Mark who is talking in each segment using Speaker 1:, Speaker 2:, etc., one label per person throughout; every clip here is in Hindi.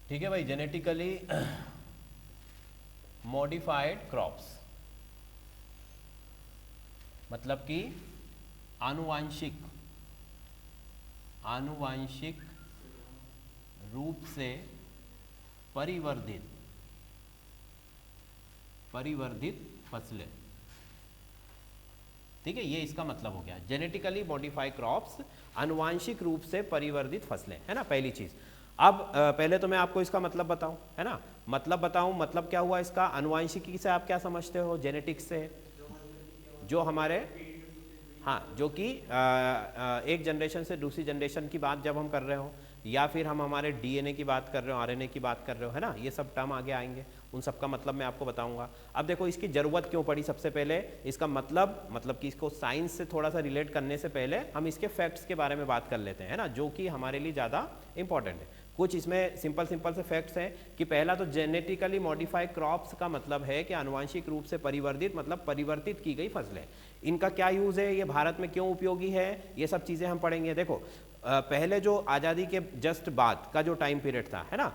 Speaker 1: ठीक है भाई, जेनेटिकली मॉडिफाइड क्रॉप्स मतलब कि आनुवांशिक रूप से परिवर्धित फसलें। ठीक है, ये इसका मतलब हो गया जेनेटिकली मॉडिफाइड क्रॉप्स, आनुवांशिक रूप से परिवर्धित फसलें, है ना पहली चीज। अब पहले तो मैं आपको इसका मतलब बताऊं, है ना, मतलब क्या हुआ इसका। आनुवांशिकी से आप क्या समझते हो, जेनेटिक्स से जो हमारे, हाँ, जो कि एक जनरेशन से दूसरी जनरेशन की बात जब हम कर रहे हो, या फिर हम हमारे डीएनए की बात कर रहे हो, आरएनए की बात कर रहे हो, है ना, ये सब टर्म आगे आएंगे, उन सब का मतलब मैं आपको बताऊंगा। अब देखो इसकी ज़रूरत क्यों पड़ी, सबसे पहले इसका मतलब कि इसको साइंस से थोड़ा सा रिलेट करने से पहले हम इसके फैक्ट्स के बारे में बात कर लेते हैं, है ना, जो कि हमारे लिए ज़्यादा इंपॉर्टेंट है। कुछ इसमें सिंपल से फैक्ट्स हैं कि पहला तो जेनेटिकली मॉडिफाइड क्रॉप्स का मतलब है कि आनुवांशिक रूप से परिवर्धित, मतलब परिवर्तित की गई फसलें। इनका क्या यूज़ है, ये भारत में क्यों उपयोगी है, ये सब चीज़ें हम पढ़ेंगे। देखो पहले जो आज़ादी के जस्ट बाद का जो टाइम पीरियड था, है ना,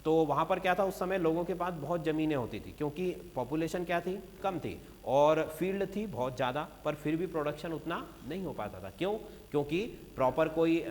Speaker 1: तो वहाँ पर क्या था, उस समय लोगों के पास बहुत ज़मीनें होती थी, क्योंकि पॉपुलेशन क्या थी, कम थी, और फील्ड थी बहुत ज़्यादा, पर फिर भी प्रोडक्शन उतना नहीं हो पाता था। क्यों? क्योंकि प्रॉपर कोई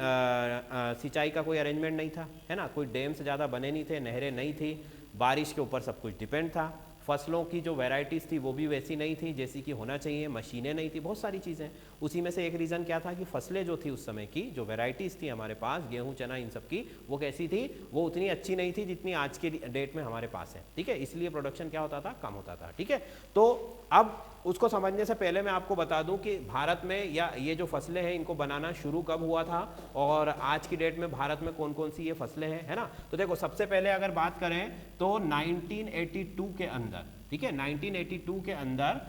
Speaker 1: सिंचाई का कोई अरेंजमेंट नहीं था, है ना, कोई डैम से ज़्यादा बने नहीं थे, नहरें नहीं थी, बारिश के ऊपर सब कुछ डिपेंड था। फसलों की जो वैरायटीज़ थी वो भी वैसी नहीं थी जैसी कि होना चाहिए, मशीनें नहीं थी, बहुत सारी चीज़ें। उसी में से एक रीज़न क्या था कि फसलें जो थी उस समय की, जो वैरायटीज़ थी हमारे पास, गेहूं, चना, इन सब की, वो कैसी थी, वो उतनी अच्छी नहीं थी जितनी आज के डेट में हमारे पास है। ठीक है, इसलिए प्रोडक्शन क्या होता था, कम होता था। ठीक है, तो अब उसको समझने से पहले मैं आपको बता दूं कि भारत में या ये जो फसलें हैं इनको बनाना शुरू कब हुआ था, और आज की डेट में भारत में कौन कौन सी ये फसलें हैं, है ना। तो देखो सबसे पहले अगर बात करें तो 1982 के अंदर, ठीक है, 1982 के अंदर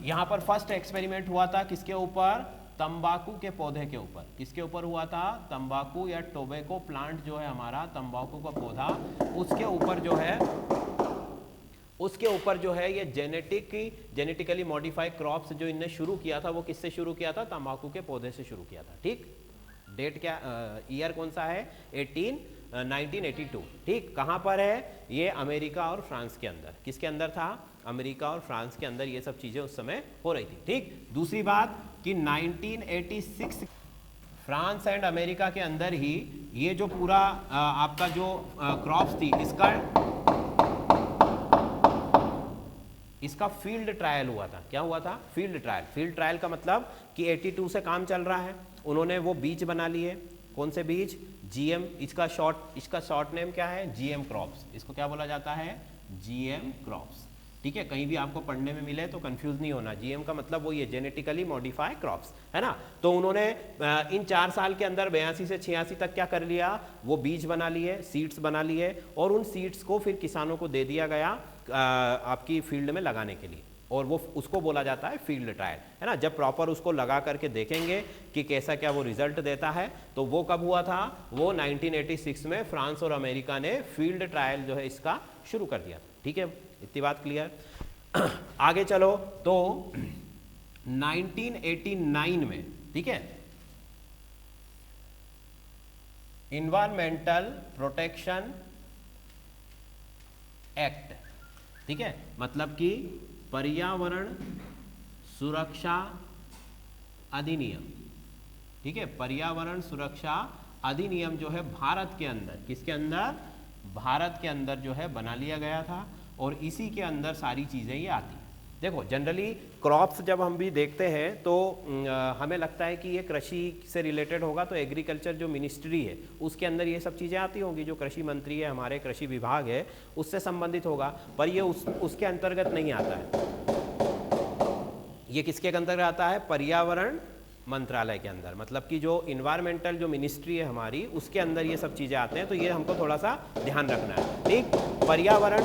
Speaker 1: यहाँ पर फर्स्ट एक्सपेरिमेंट हुआ था, किसके ऊपर, तंबाकू के पौधे के ऊपर। किसके ऊपर हुआ था, तंबाकू या टोबैको प्लांट जो है हमारा, तंबाकू का पौधा, उसके ऊपर जो है ये जेनेटिकली मॉडिफाइड क्रॉप्स जो इनने शुरू किया था, वो किससे शुरू किया था, तंबाकू के पौधे से शुरू किया था। ठीक, डेट क्या, ईयर कौन सा है, 1982। ठीक, कहाँ पर है ये, अमेरिका और फ्रांस के अंदर। किसके अंदर था, अमेरिका और फ्रांस के अंदर ये सब चीज़ें उस समय हो रही थी। ठीक, दूसरी बात कि 1986 फ्रांस एंड अमेरिका के अंदर ही ये जो पूरा आपका जो क्रॉप्स थी, इसका फील्ड ट्रायल हुआ था। क्या हुआ था, फील्ड ट्रायल का मतलब कि 82 से काम चल रहा है, उन्होंने वो बीज बना लिए। कौन से बीज, जीएम, इसका शॉर्ट नेम क्या है, जीएम क्रॉप्स। इसको क्या बोला जाता है, जीएम क्रॉप्स। ठीक है, कहीं भी आपको पढ़ने में मिले तो कंफ्यूज नहीं होना, जीएम का मतलब वो ये जेनेटिकली मॉडिफाइड क्रॉप्स, है ना। तो उन्होंने इन 4 साल के अंदर 82 से 86 तक क्या कर लिया, वो बीज बना लिए, सीड्स बना लिए, और उन सीड्स को फिर किसानों को दे दिया गया आपकी फील्ड में लगाने के लिए, और वो उसको बोला जाता है फील्ड ट्रायल, है ना। जब प्रॉपर उसको लगा करके देखेंगे कि कैसा क्या वो रिजल्ट देता है, तो वो कब हुआ था, वो 1986 में फ्रांस और अमेरिका ने फील्ड ट्रायल जो है इसका शुरू कर दिया। ठीक है, इतनी बात क्लियर। आगे चलो तो 1989 में, ठीक है, इन्वायरमेंटल प्रोटेक्शन एक्ट, ठीक है, मतलब कि पर्यावरण सुरक्षा अधिनियम। ठीक है, पर्यावरण सुरक्षा अधिनियम जो है भारत के अंदर, किसके अंदर, भारत के अंदर जो है बना लिया गया था, और इसी के अंदर सारी चीज़ें ये आती हैं। देखो जनरली क्रॉप्स जब हम भी देखते हैं तो हमें लगता है कि ये कृषि से रिलेटेड होगा, तो एग्रीकल्चर जो मिनिस्ट्री है उसके अंदर ये सब चीज़ें आती होंगी, जो कृषि मंत्री है, हमारे कृषि विभाग है, उससे संबंधित होगा, पर ये उसके अंतर्गत नहीं आता है। ये किसके अंतर्गत आता है, पर्यावरण मंत्रालय के अंदर, मतलब कि जो इन्वायरमेंटल जो मिनिस्ट्री है हमारी, उसके अंदर ये सब चीज़ें आते हैं, तो ये हमको थोड़ा सा ध्यान रखना है। ठीक, पर्यावरण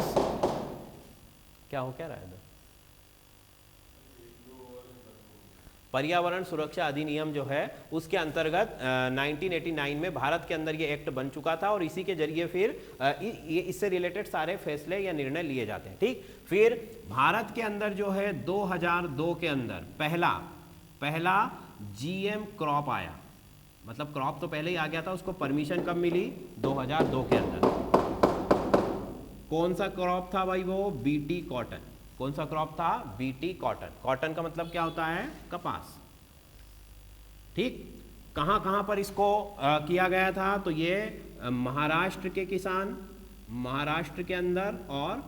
Speaker 1: क्या रहा है, पर्यावरण सुरक्षा अधिनियम जो है उसके अंतर्गत 1989 में भारत के अंदर ये एक्ट बन चुका था, और इसी के जरिए फिर इससे रिलेटेड सारे फैसले या निर्णय लिए जाते हैं। ठीक, फिर भारत के अंदर जो है 2002 के अंदर पहला जीएम क्रॉप आया। मतलब क्रॉप तो पहले ही आ गया था, उसको परमिशन कब मिली? 2002 के अंदर। कौन सा क्रॉप था भाई? वो बीटी कॉटन। कौन सा क्रॉप था? BT cotton. कॉटन का मतलब क्या होता है? कपास। ठीक, कहां कहां पर इसको किया गया था? तो ये महाराष्ट्र के किसान, महाराष्ट्र के अंदर और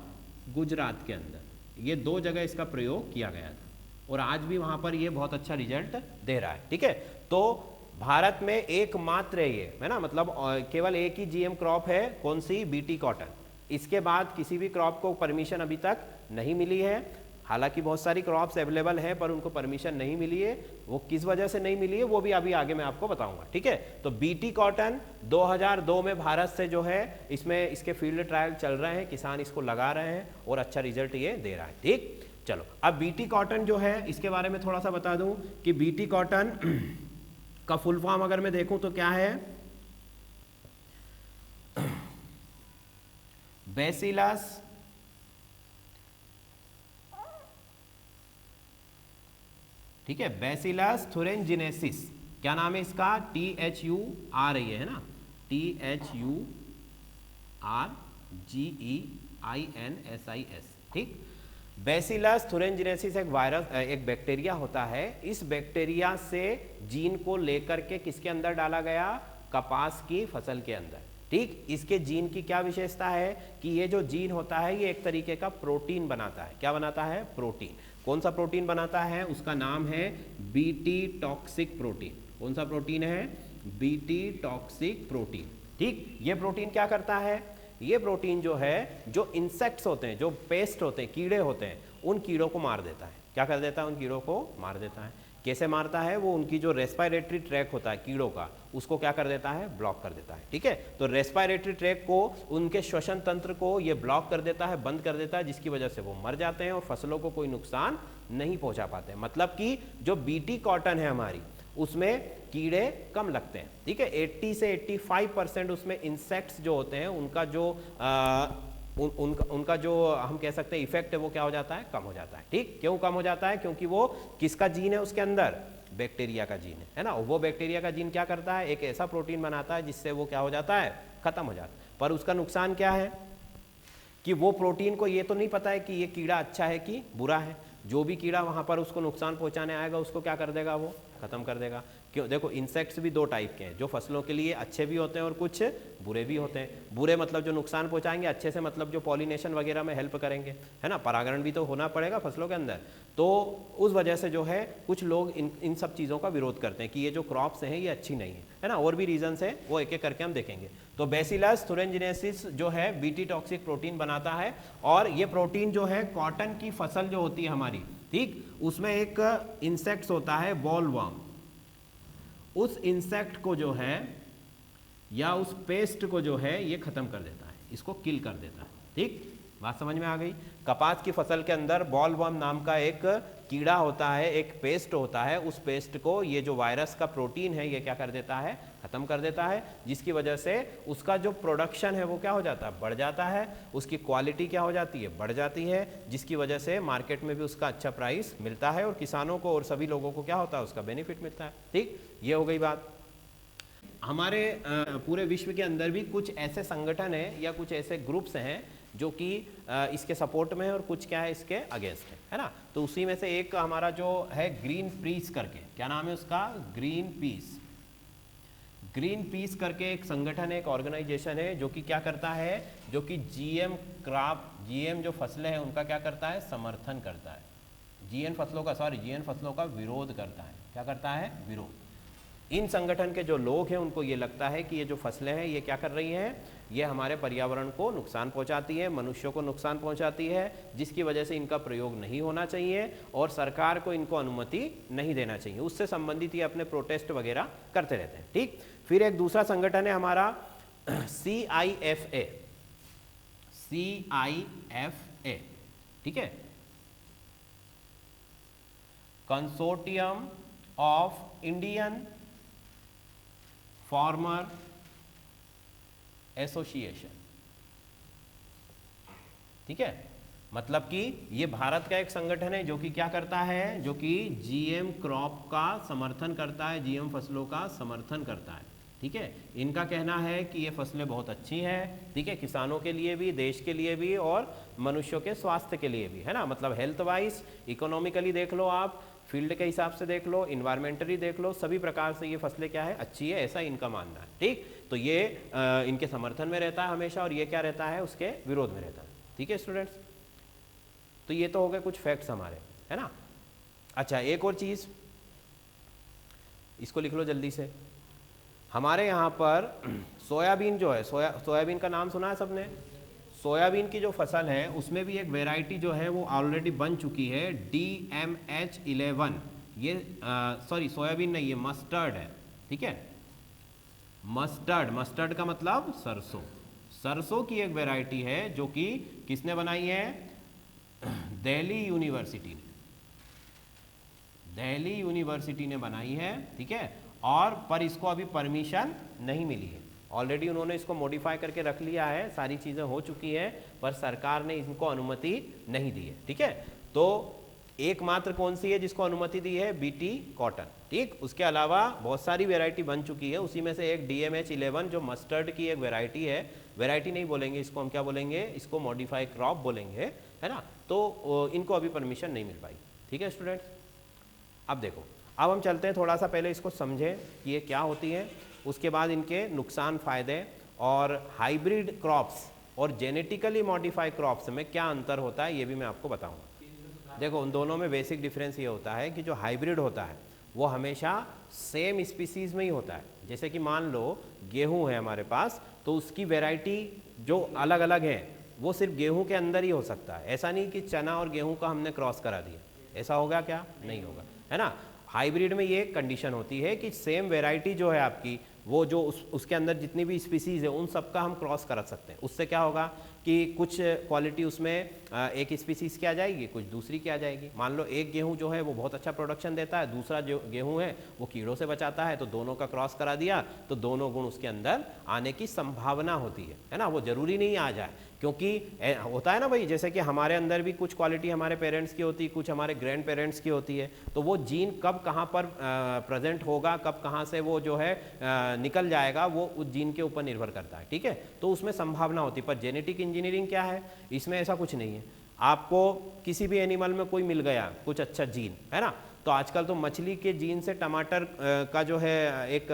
Speaker 1: गुजरात के अंदर, ये दो जगह इसका प्रयोग किया गया था और आज भी वहां पर ये बहुत अच्छा रिजल्ट दे रहा है। ठीक है, तो भारत में एकमात्र ये है ना, मतलब केवल एक ही जीएम क्रॉप है। कौन सी? BT cotton. इसके बाद किसी भी क्रॉप को परमिशन अभी तक नहीं मिली है। हालांकि बहुत सारी क्रॉप्स अवेलेबल हैं पर उनको परमिशन नहीं मिली है। वो किस वजह से नहीं मिली है वो भी अभी आगे मैं आपको बताऊंगा। ठीक है, तो बीटी कॉटन 2002 में भारत से जो है इसमें इसके फील्ड ट्रायल चल रहे हैं, किसान इसको लगा रहे हैं और अच्छा रिजल्ट ये दे रहा है। ठीक, चलो अब बीटी कॉटन जो है इसके बारे में थोड़ा सा बता दूं कि बीटी कॉटन का फुल फॉर्म अगर मैं देखूं तो क्या है? बैसिलस ठीक है, बैसिलस थुरिनजिनेसिस। क्या नाम है इसका? THU आ रही है ना, THURGEINSIS। ठीक, बैसिलस थुरिनजिनेसिस एक वायरस, एक बैक्टीरिया होता है। इस बैक्टीरिया से जीन को लेकर के किसके अंदर डाला गया? कपास की फसल के अंदर। ठीक, इसके जीन की क्या विशेषता है कि ये जो जीन होता है ये एक तरीके का प्रोटीन बनाता है। क्या बनाता है? प्रोटीन। कौन सा प्रोटीन बनाता है? उसका नाम है बीटी टॉक्सिक प्रोटीन। कौन सा प्रोटीन है? BT toxic protein. ठीक, ये प्रोटीन क्या करता है? ये प्रोटीन जो है, जो इंसेक्ट्स होते हैं, जो पेस्ट होते हैं, कीड़े होते हैं, उन कीड़ों को मार देता है। क्या कर देता है? उन कीड़ों को मार देता है। कैसे मारता है? वो उनकी जो रेस्पिरेटरी ट्रैक होता है कीड़ों का, उसको क्या कर देता है? ब्लॉक कर देता है। ठीक है, तो रेस्पिरेटरी ट्रैक को, उनके श्वसन तंत्र को ये ब्लॉक कर देता है, बंद कर देता है, जिसकी वजह से वो मर जाते हैं और फसलों को कोई नुकसान नहीं पहुंचा पाते। मतलब कि जो बीटी कॉटन है हमारी, उसमें कीड़े कम लगते हैं। ठीक है, 80 से 85% उसमें इंसेक्ट्स जो होते हैं उनका जो उनका जो हम कह सकते हैं इफेक्ट है वो क्या हो जाता है? कम हो जाता है। ठीक, क्यों कम हो जाता है? क्योंकि वो किसका जीन है उसके अंदर? बैक्टीरिया का जीन है ना। वो बैक्टीरिया का जीन क्या करता है? एक ऐसा प्रोटीन बनाता है जिससे वो क्या हो जाता है? खत्म हो जाता है। पर उसका नुकसान क्या है कि वो प्रोटीन को ये तो नहीं पता है कि ये कीड़ा अच्छा है कि बुरा है। जो भी कीड़ा वहां पर उसको नुकसान पहुंचाने आएगा उसको क्या कर देगा? वो खत्म कर देगा। क्यों? देखो, इंसेक्ट्स भी दो टाइप के हैं, जो फसलों के लिए अच्छे भी होते हैं और कुछ बुरे भी होते हैं। बुरे मतलब जो नुकसान पहुंचाएंगे, अच्छे से मतलब जो पॉलिनेशन वगैरह में हेल्प करेंगे, है ना, परागण भी तो होना पड़ेगा फसलों के अंदर। तो उस वजह से जो है कुछ लोग इन सब चीज़ों का विरोध करते हैं कि ये जो क्रॉप्स हैं ये अच्छी नहीं है ना। और भी रीजंस है, वो एक एक करके हम देखेंगे। तो बैसिलस थुरिनजिनेसिस जो है बीटी टॉक्सिक प्रोटीन बनाता है और ये प्रोटीन जो है कॉटन की फसल जो होती है हमारी, ठीक, उसमें एक इंसेक्ट्स होता है बॉलवर्म। उस इंसेक्ट को जो है या उस पेस्ट को जो है ये खत्म कर देता है, इसको किल कर देता है। ठीक, बात समझ में आ गई? कपास की फसल के अंदर बॉलवर्म नाम का एक कीड़ा होता है, एक पेस्ट होता है। उस पेस्ट को ये जो वायरस का प्रोटीन है ये क्या कर देता है? खत्म कर देता है, जिसकी वजह से उसका जो प्रोडक्शन है वो क्या हो जाता है? बढ़ जाता है। उसकी क्वालिटी क्या हो जाती है? बढ़ जाती है, जिसकी वजह से मार्केट में भी उसका अच्छा प्राइस मिलता है और किसानों को और सभी लोगों को क्या होता है? उसका बेनिफिट मिलता है। ठीक, ये हो गई बात। हमारे पूरे विश्व के अंदर भी कुछ ऐसे संगठन हैं या कुछ ऐसे ग्रुप्स हैं जो कि इसके सपोर्ट में है और कुछ क्या है? इसके अगेंस्ट है ना। तो उसी में से एक हमारा जो है ग्रीन पीस करके, क्या नाम है उसका? Green peas. ग्रीन पीस करके एक संगठन है, एक ऑर्गेनाइजेशन है जो कि क्या करता है? जो कि जीएम जो फसलें हैं उनका क्या करता है? समर्थन करता है। जीएन फसलों का विरोध करता है। क्या करता है? विरोध। इन संगठन के जो लोग हैं उनको ये लगता है कि ये जो फसलें हैं ये क्या कर रही हैं? ये हमारे पर्यावरण को नुकसान पहुंचाती है, मनुष्यों को नुकसान पहुंचाती है, जिसकी वजह से इनका प्रयोग नहीं होना चाहिए और सरकार को इनको अनुमति नहीं देना चाहिए। उससे संबंधित ये अपने प्रोटेस्ट वगैरह करते रहते हैं। ठीक, फिर एक दूसरा संगठन है हमारा CIFA। ठीक है, consortium of Indian farmer association. ठीक है, मतलब कि ये भारत का एक संगठन है जो कि क्या करता है, जो कि जीएम क्रॉप का समर्थन करता है, जीएम फसलों का समर्थन करता है। ठीक है, इनका कहना है कि ये फसलें बहुत अच्छी हैं, ठीक है, किसानों के लिए भी, देश के लिए भी और मनुष्यों के स्वास्थ्य के लिए भी, है ना। मतलब हेल्थ वाइज, इकोनॉमिकली देख लो आप, फील्ड के हिसाब से देख लो, इन्वायरमेंटली देख लो, सभी प्रकार से ये फसलें क्या है, अच्छी है, ऐसा इनका मानना है। ठीक, तो ये इनके समर्थन में रहता है हमेशा, और ये क्या रहता है, उसके विरोध में रहता है। ठीक है स्टूडेंट्स, तो ये तो हो गए कुछ फैक्ट्स हमारे, है ना। अच्छा, एक और चीज़ इसको लिख लो जल्दी से। हमारे यहाँ पर सोयाबीन जो है, सोयाबीन का नाम सुना है सबने। सोयाबीन की जो फसल है उसमें भी एक वैरायटी जो है वो ऑलरेडी बन चुकी है, DMH11। ये सॉरी सोयाबीन नहीं, ये मस्टर्ड है। ठीक है, मस्टर्ड का मतलब सरसों। सरसों की एक वैरायटी है जो कि किसने बनाई है, दिल्ली यूनिवर्सिटी ने बनाई है। ठीक है, और पर इसको अभी परमिशन नहीं मिली है। ऑलरेडी उन्होंने इसको मॉडिफाई करके रख लिया है, सारी चीज़ें हो चुकी हैं, पर सरकार ने इनको अनुमति नहीं दी है। ठीक है, तो एकमात्र कौन सी है जिसको अनुमति दी है, BT कॉटन। ठीक, उसके अलावा बहुत सारी वैरायटी बन चुकी है, उसी में से एक DMH11 जो मस्टर्ड की एक वैरायटी है, वैरायटी नहीं बोलेंगे इसको, हम क्या बोलेंगे, इसको मॉडिफाई क्रॉप बोलेंगे, है ना। तो इनको अभी परमिशन नहीं मिल पाई। ठीक है स्टूडेंट्स, अब देखो, अब हम चलते हैं थोड़ा सा, पहले इसको समझें कि ये क्या होती है, उसके बाद इनके नुकसान फ़ायदे, और हाइब्रिड क्रॉप्स और जेनेटिकली मॉडिफाई क्रॉप्स में क्या अंतर होता है ये भी मैं आपको बताऊंगा। देखो, उन दोनों में बेसिक डिफरेंस ये होता है कि जो हाइब्रिड होता है वो हमेशा सेम स्पीसीज़ में ही होता है। जैसे कि मान लो गेहूँ है हमारे पास, तो उसकी वेराइटी जो अलग अलग है वो सिर्फ गेहूँ के अंदर ही हो सकता है। ऐसा नहीं कि चना और गेहूँ का हमने क्रॉस करा दिया, ऐसा होगा क्या, नहीं होगा, है ना। हाइब्रिड में ये कंडीशन होती है कि सेम वेराइटी जो है आपकी, वो जो उसके अंदर जितनी भी स्पीसीज़ है उन सब का हम क्रॉस कर सकते हैं। उससे क्या होगा कि कुछ क्वालिटी उसमें एक स्पीसीज़ की आ जाएगी, कुछ दूसरी की आ जाएगी। मान लो एक गेहूं जो है वो बहुत अच्छा प्रोडक्शन देता है, दूसरा जो गेहूं है वो कीड़ों से बचाता है, तो दोनों का क्रॉस करा दिया तो दोनों गुण उसके अंदर आने की संभावना होती है ना। वो जरूरी नहीं आ जाए, क्योंकि होता है ना भाई, जैसे कि हमारे अंदर भी कुछ क्वालिटी हमारे पेरेंट्स की होती है, कुछ हमारे ग्रैंड पेरेंट्स की होती है, तो वो जीन कब कहाँ पर प्रेजेंट होगा, कब कहाँ से वो जो है निकल जाएगा, वो उस जीन के ऊपर निर्भर करता है। ठीक है, तो उसमें संभावना होती है। पर जेनेटिक इंजीनियरिंग क्या है, इसमें ऐसा कुछ नहीं है। आपको किसी भी एनिमल में कोई मिल गया कुछ अच्छा जीन, है ना, तो आजकल तो मछली के जीन से टमाटर का जो है एक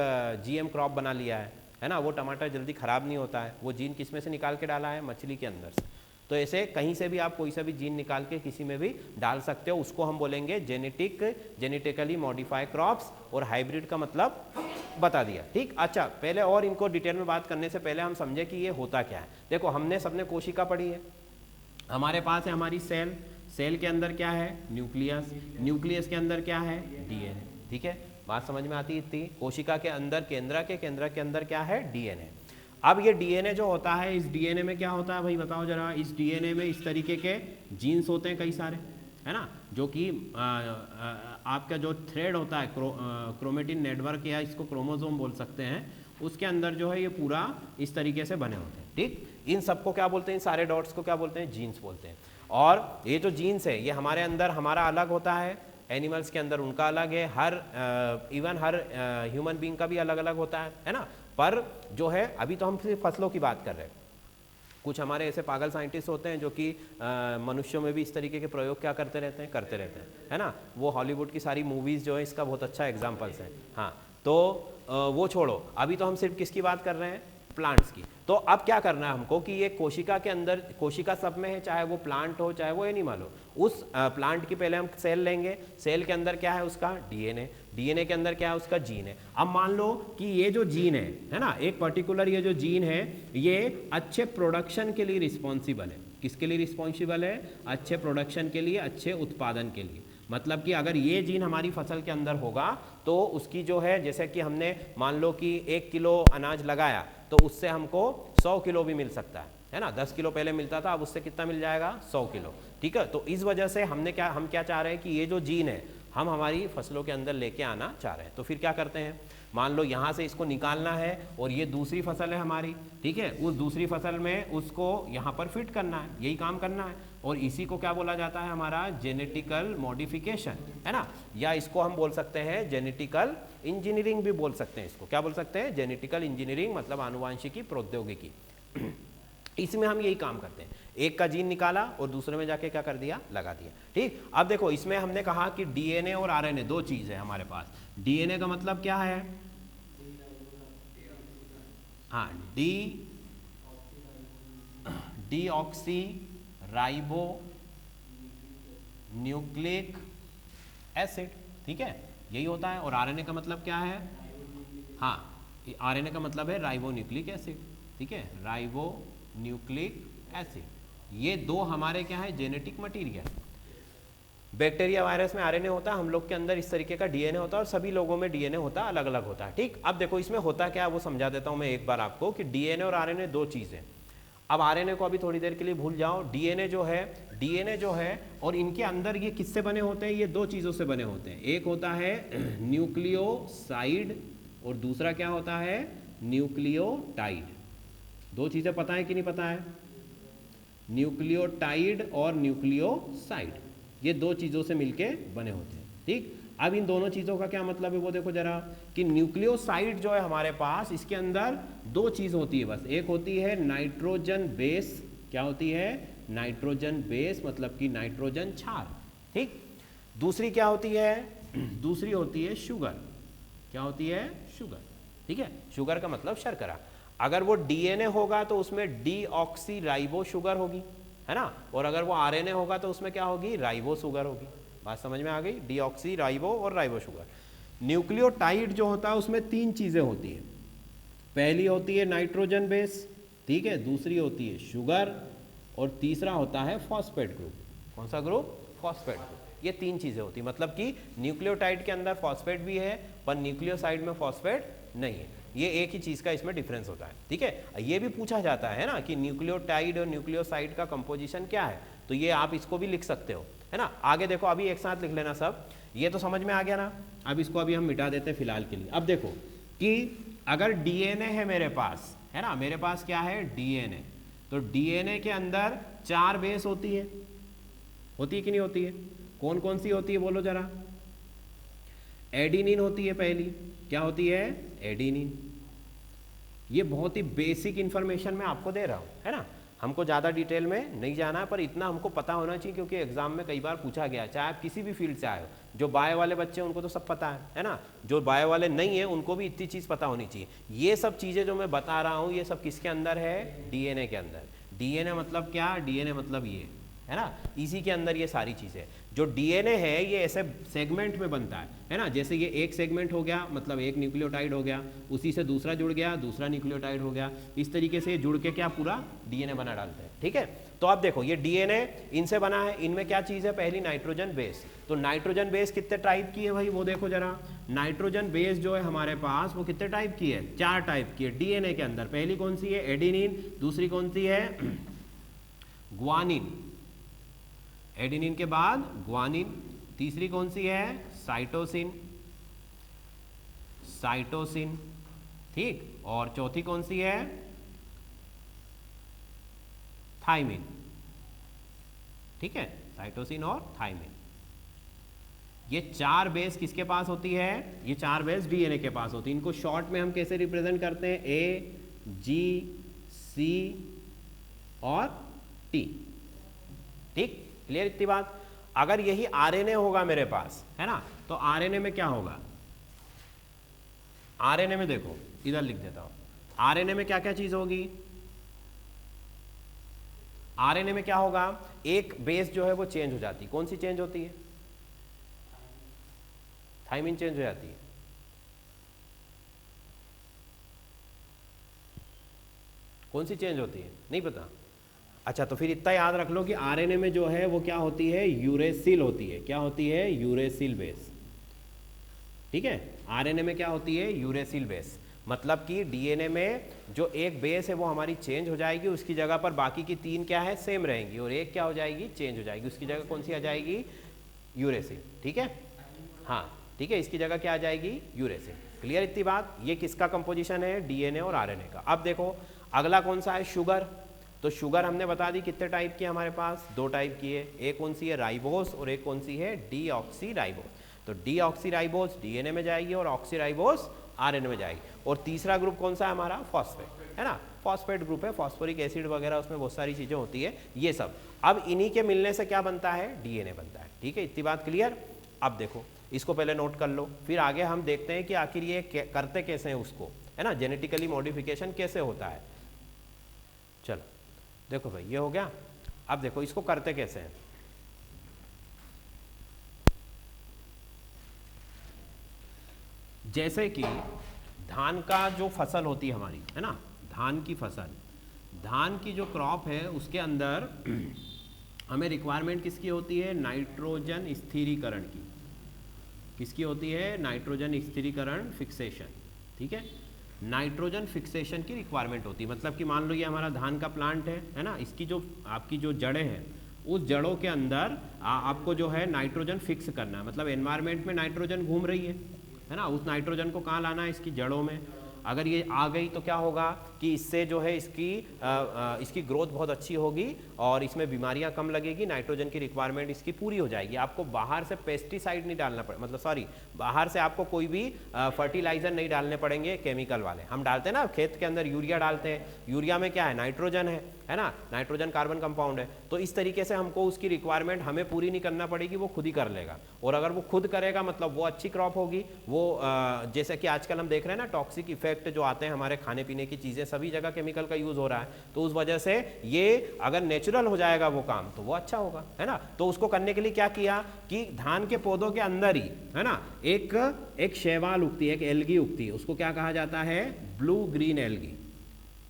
Speaker 1: GM क्रॉप बना लिया है ना। वो टमाटर जल्दी ख़राब नहीं होता है, वो जीन किस में से निकाल के डाला है, मछली के अंदर से। तो ऐसे कहीं से भी आप कोई सा भी जीन निकाल के किसी में भी डाल सकते हो, उसको हम बोलेंगे जेनेटिकली मॉडिफाई क्रॉप्स। और हाइब्रिड का मतलब बता दिया। ठीक, अच्छा, पहले और इनको डिटेल में बात करने से पहले हम समझे कि ये होता क्या है। देखो, हमने सबने कोशिका पढ़ी है, हमारे पास है हमारी सेल, सेल के अंदर क्या है, न्यूक्लियस, न्यूक्लियस के अंदर क्या है, DNA। ठीक है, बात समझ में आती इतनी। कोशिका के अंदर केंद्र के अंदर क्या है, DNA। अब ये DNA जो होता है, इस DNA में क्या होता है भाई बताओ जरा। इस DNA में इस तरीके के जीन्स होते हैं कई सारे, है ना, जो कि आपका जो थ्रेड होता है, क्रोमेटिन नेटवर्क या इसको क्रोमोसोम बोल सकते हैं, उसके अंदर जो है ये पूरा इस तरीके से बने होते हैं। ठीक, इन सबको क्या बोलते हैं, सारे डॉट्स को क्या बोलते हैं, जीन्स बोलते हैं। और ये जो जीन्स है ये हमारे अंदर हमारा अलग होता है, एनिमल्स के अंदर उनका अलग है, इवन हर ह्यूमन बीइंग का भी अलग अलग होता है ना। पर जो है अभी तो हम सिर्फ फसलों की बात कर रहे हैं। कुछ हमारे ऐसे पागल साइंटिस्ट होते हैं जो कि मनुष्यों में भी इस तरीके के प्रयोग क्या करते रहते हैं, है ना। वो हॉलीवुड की सारी मूवीज़ जो है इसका बहुत अच्छा एग्जाम्पल्स है। हाँ, तो वो छोड़ो, अभी तो हम सिर्फ किसकी बात कर रहे हैं, प्लांट्स की। तो अब क्या करना है हमको कि ये कोशिका के अंदर, कोशिका सब में है, चाहे वो प्लांट हो चाहे वो एनिमल हो, उस प्लांट की पहले हम सेल लेंगे, सेल के अंदर क्या है उसका DNA, DNA के अंदर क्या है उसका जीन है। अब मान लो कि ये जो जीन है ना, एक पर्टिकुलर ये जो जीन है ये अच्छे प्रोडक्शन के लिए रिस्पॉन्सिबल है। किसके लिए रिस्पॉन्सिबल है, अच्छे प्रोडक्शन के लिए, अच्छे उत्पादन के लिए। मतलब कि अगर ये जीन हमारी फसल के अंदर होगा तो उसकी जो है, जैसे कि हमने मान लो कि 1 किलो अनाज लगाया तो उससे हमको 100 किलो भी मिल सकता है ना। 10 किलो पहले मिलता था, अब उससे कितना मिल जाएगा, 100 किलो। ठीक है, तो इस वजह से हम क्या चाह रहे हैं कि ये जो जीन है हम हमारी फसलों के अंदर लेके आना चाह रहे हैं। तो फिर क्या करते हैं, मान लो यहाँ से इसको निकालना है और ये दूसरी फसल है हमारी, ठीक है, उस दूसरी फसल में उसको यहाँ पर फिट करना है, यही काम करना है, और इसी को क्या बोला जाता है हमारा जेनेटिकल मॉडिफिकेशन, है ना, या इसको हम बोल सकते हैं जेनेटिकल इंजीनियरिंग भी बोल सकते हैं। इसको क्या बोल सकते हैं? जेनेटिकल इंजीनियरिंग, मतलब आनुवांशिकी प्रौद्योगिकी। इसमें हम यही काम करते हैं, एक का जीन निकाला और दूसरे में जाके क्या कर दिया, लगा दिया। ठीक, अब देखो इसमें हमने कहा कि डीएनए और आरएनए दो चीज है हमारे पास। डीएनए का मतलब क्या है? हाँ, डीऑक्सी राइबो न्यूक्लिक एसिड, ठीक है, यही होता है। और आरएनए का मतलब क्या है? हाँ, आरएनए का मतलब है राइबो न्यूक्लिक एसिड, ठीक है, राइबो न्यूक्लिक एसिड। ये दो हमारे क्या है, जेनेटिक मटेरियल। बैक्टीरिया वायरस में आरएनए होता है, हम लोग के अंदर इस तरीके का डीएनए होता है, और सभी लोगों में डीएनए होता है, अलग अलग होता है। ठीक, अब देखो इसमें होता क्या है वो समझा देता हूं मैं एक बार आपको कि डीएनए और आरएनए दो चीजें। अब आरएनए को अभी थोड़ी देर के लिए भूल जाओ, डीएनए जो है और इनके अंदर ये किससे बने होते हैं? ये दो चीजों से बने होते हैं। एक होता है न्यूक्लियोसाइड और दूसरा क्या होता है? न्यूक्लियोटाइड। दो चीजें पता है कि नहीं पता है? न्यूक्लियोटाइड और न्यूक्लियोसाइड, ये दो चीजों से मिलके बने होते हैं। ठीक, अब इन दोनों चीजों का क्या मतलब है वो देखो जरा, कि न्यूक्लियोसाइड जो है हमारे पास, इसके अंदर दो चीज होती है बस। एक होती है नाइट्रोजन बेस, क्या होती है? नाइट्रोजन बेस, मतलब कि नाइट्रोजन क्षार। ठीक, दूसरी क्या होती है? दूसरी होती है शुगर। क्या होती है? शुगर। ठीक है, शुगर का मतलब शर्करा। अगर वो डीएनए होगा तो उसमें डीऑक्सी राइबो शुगर होगी, है ना, और अगर वो आरएनए होगा तो उसमें क्या होगी? राइबो शुगर होगी। बात समझ में आ गई? डीऑक्सी राइबो और राइबो शुगर। न्यूक्लियोटाइड जो होता है उसमें तीन चीजें होती है। पहली होती है नाइट्रोजन बेस, ठीक है, दूसरी होती है शुगर, और तीसरा होता है फॉस्फेट ग्रुप। कौन सा ग्रुप? Phosphate group. ये तीन चीजें होती है, मतलब कि न्यूक्लियोटाइड के अंदर फॉस्फेट भी है पर न्यूक्लियोसाइड में फॉस्फेट नहीं है। ये एक ही चीज का इसमें डिफरेंस होता है। ठीक है, ये भी पूछा जाता है ना कि न्यूक्लियोटाइड और न्यूक्लियोसाइड का कंपोजिशन क्या है, तो ये आप इसको भी लिख सकते हो, है ना। आगे देखो, अभी एक साथ लिख लेना सब, ये तो समझ में आ गया ना। अब इसको अभी हम मिटा देते हैं फिलहाल के लिए। अब देखो कि अगर डीएनए है मेरे पास, है ना, मेरे पास क्या है? डीएनए। तो डीएनए के अंदर 4 बेस होती है कि नहीं होती है? कौन कौन सी होती है बोलो जरा? एडिनिन होती है पहली। क्या होती है? एडिनिन। ये बहुत ही बेसिक इंफॉर्मेशन मैं आपको दे रहा हूं, है ना, हमको ज़्यादा डिटेल में नहीं जाना है, पर इतना हमको पता होना चाहिए क्योंकि एग्जाम में कई बार पूछा गया, चाहे आप किसी भी फील्ड से आए हो। जो बायो वाले बच्चे हैं उनको तो सब पता है ना, जो बायो वाले नहीं है उनको भी इतनी चीज़ पता होनी चाहिए। ये सब चीज़ें जो मैं बता रहा हूँ ये सब किसके अंदर है? डीएनए के अंदर। डीएनए मतलब क्या? डीएनए मतलब ये, है ना, इसी के अंदर ये सारी चीज़ें। जो डीएनए है ये ऐसे सेगमेंट में बनता है ना, जैसे ये एक सेगमेंट हो गया, मतलब एक न्यूक्लियोटाइड हो गया, उसी से दूसरा जुड़ गया, दूसरा न्यूक्लियोटाइड हो गया, इस तरीके से जुड़ के क्या पूरा डीएनए बना डालते हैं। ठीक है, तो आप देखो ये डीएनए इनसे बना है, इनमें क्या चीज़ है? पहली नाइट्रोजन बेस। तो नाइट्रोजन बेस कितने टाइप की है भाई वो देखो जरा। नाइट्रोजन बेस जो है हमारे पास वो कितने टाइप की है? 4 टाइप की है डीएनए के अंदर। पहली कौन सी है? एडिनिन। दूसरी कौन सी है? ग्वानिन। एडिनिन के बाद ग्वानिन। तीसरी कौन सी है? साइटोसिन। साइटोसिन, ठीक, और चौथी कौन सी है? थाइमिन। ठीक है, साइटोसिन और थाइमिन। ये 4 बेस किसके पास होती है? ये 4 बेस डीएनए के पास होती है। इनको शॉर्ट में हम कैसे रिप्रेजेंट करते हैं? ए, जी, सी और टी। ठीक, क्लियर इतनी बात? अगर यही आरएनए होगा मेरे पास, है ना, तो आरएनए में क्या होगा? आरएनए में देखो, इधर लिख देता हूं, आरएनए में क्या क्या चीज होगी? आरएनए में क्या होगा? एक बेस जो है वो चेंज हो जाती है। कौन सी चेंज होती है? थाइमिन चेंज हो जाती है। कौन सी चेंज होती है? नहीं पता? अच्छा, तो फिर इतना याद रख लो कि आरएनए में जो है वो क्या होती है? यूरेसिल होती है। क्या होती है? Uracil base. ठीक है, आरएनए में क्या होती है? Uracil base. मतलब कि डीएनए में जो एक बेस है वो हमारी चेंज हो जाएगी, उसकी जगह पर बाकी की 3 क्या है? सेम रहेंगी, और एक क्या हो जाएगी? चेंज हो जाएगी। उसकी जगह कौन सी आ जाएगी? यूरेसिल। ठीक है, हाँ, ठीक है, इसकी जगह क्या आ जाएगी? यूरेसिल। क्लियर इतनी बात? ये किसका कंपोजिशन है? डीएनए और आरएनए का। अब देखो अगला कौन सा है? शुगर। तो शुगर हमने बता दी कितने टाइप की है हमारे पास? 2 टाइप की है। एक कौन सी है? राइबोस, और एक कौन सी है? डीऑक्सीराइबोस। तो डीऑक्सीराइबोस डीएनए में जाएगी और ऑक्सीराइबोस आरएनए में जाएगी। और तीसरा ग्रुप कौन सा है हमारा? फॉस्फेट, है ना? फॉस्फेट ग्रुप है, फॉस्फोरिक एसिड वगैरह उसमें बहुत सारी चीजें होती है, ये सब। अब इन्हीं के मिलने से क्या बनता है? डीएनए बनता है। ठीक है, इतनी बात क्लियर? अब देखो इसको पहले नोट कर लो, फिर आगे हम देखते हैं कि आखिर ये करते कैसे हैं उसको, है ना? जेनेटिकली मॉडिफिकेशन कैसे होता है। चलो देखो भाई, ये हो गया। अब देखो इसको करते कैसे हैं। जैसे कि धान का जो फसल होती है हमारी, है ना, धान की फसल, धान की जो क्रॉप है उसके अंदर हमें रिक्वायरमेंट किसकी होती है? नाइट्रोजन स्थिरीकरण की। किसकी होती है? नाइट्रोजन स्थिरीकरण, फिक्सेशन। ठीक है, नाइट्रोजन फिक्सेशन की रिक्वायरमेंट होती है। मतलब कि मान लो ये हमारा धान का प्लांट है ना, इसकी जो आपकी जो जड़ें हैं, उस जड़ों के अंदर आपको जो है नाइट्रोजन फिक्स करना है। मतलब एनवायरनमेंट में नाइट्रोजन घूम रही है ना, उस नाइट्रोजन को कहाँ लाना है? इसकी जड़ों में। अगर ये आ गई तो क्या होगा कि इससे जो है इसकी ग्रोथ बहुत अच्छी होगी और इसमें बीमारियां कम लगेगी, नाइट्रोजन की रिक्वायरमेंट इसकी पूरी हो जाएगी। आपको बाहर से पेस्टिसाइड नहीं डालना पड़े, मतलब सॉरी, बाहर से आपको कोई भी फर्टिलाइजर नहीं डालने पड़ेंगे केमिकल वाले। हम डालते हैं ना खेत के अंदर, यूरिया डालते हैं, यूरिया में क्या है? नाइट्रोजन है ना, नाइट्रोजन कार्बन कंपाउंड है। तो इस तरीके से हमको उसकी रिक्वायरमेंट हमें पूरी नहीं करना पड़ेगी, वो खुद ही कर लेगा। और अगर वो खुद करेगा मतलब वो अच्छी क्रॉप होगी। वो जैसे कि आजकल हम देख रहे हैं ना, टॉक्सिक इफेक्ट जो आते हैं हमारे खाने पीने की चीज़ें, सभी जगह केमिकल का यूज हो रहा है, तो उस वजह से ये अगर नेचुरल हो जाएगा वो काम तो वो अच्छा होगा, है ना। तो उसको करने के लिए क्या किया कि धान के पौधों के अंदर ही, है ना, एक शैवाल उगती है, एक एल्गी उगती है, उसको क्या कहा जाता है? Blue green algae.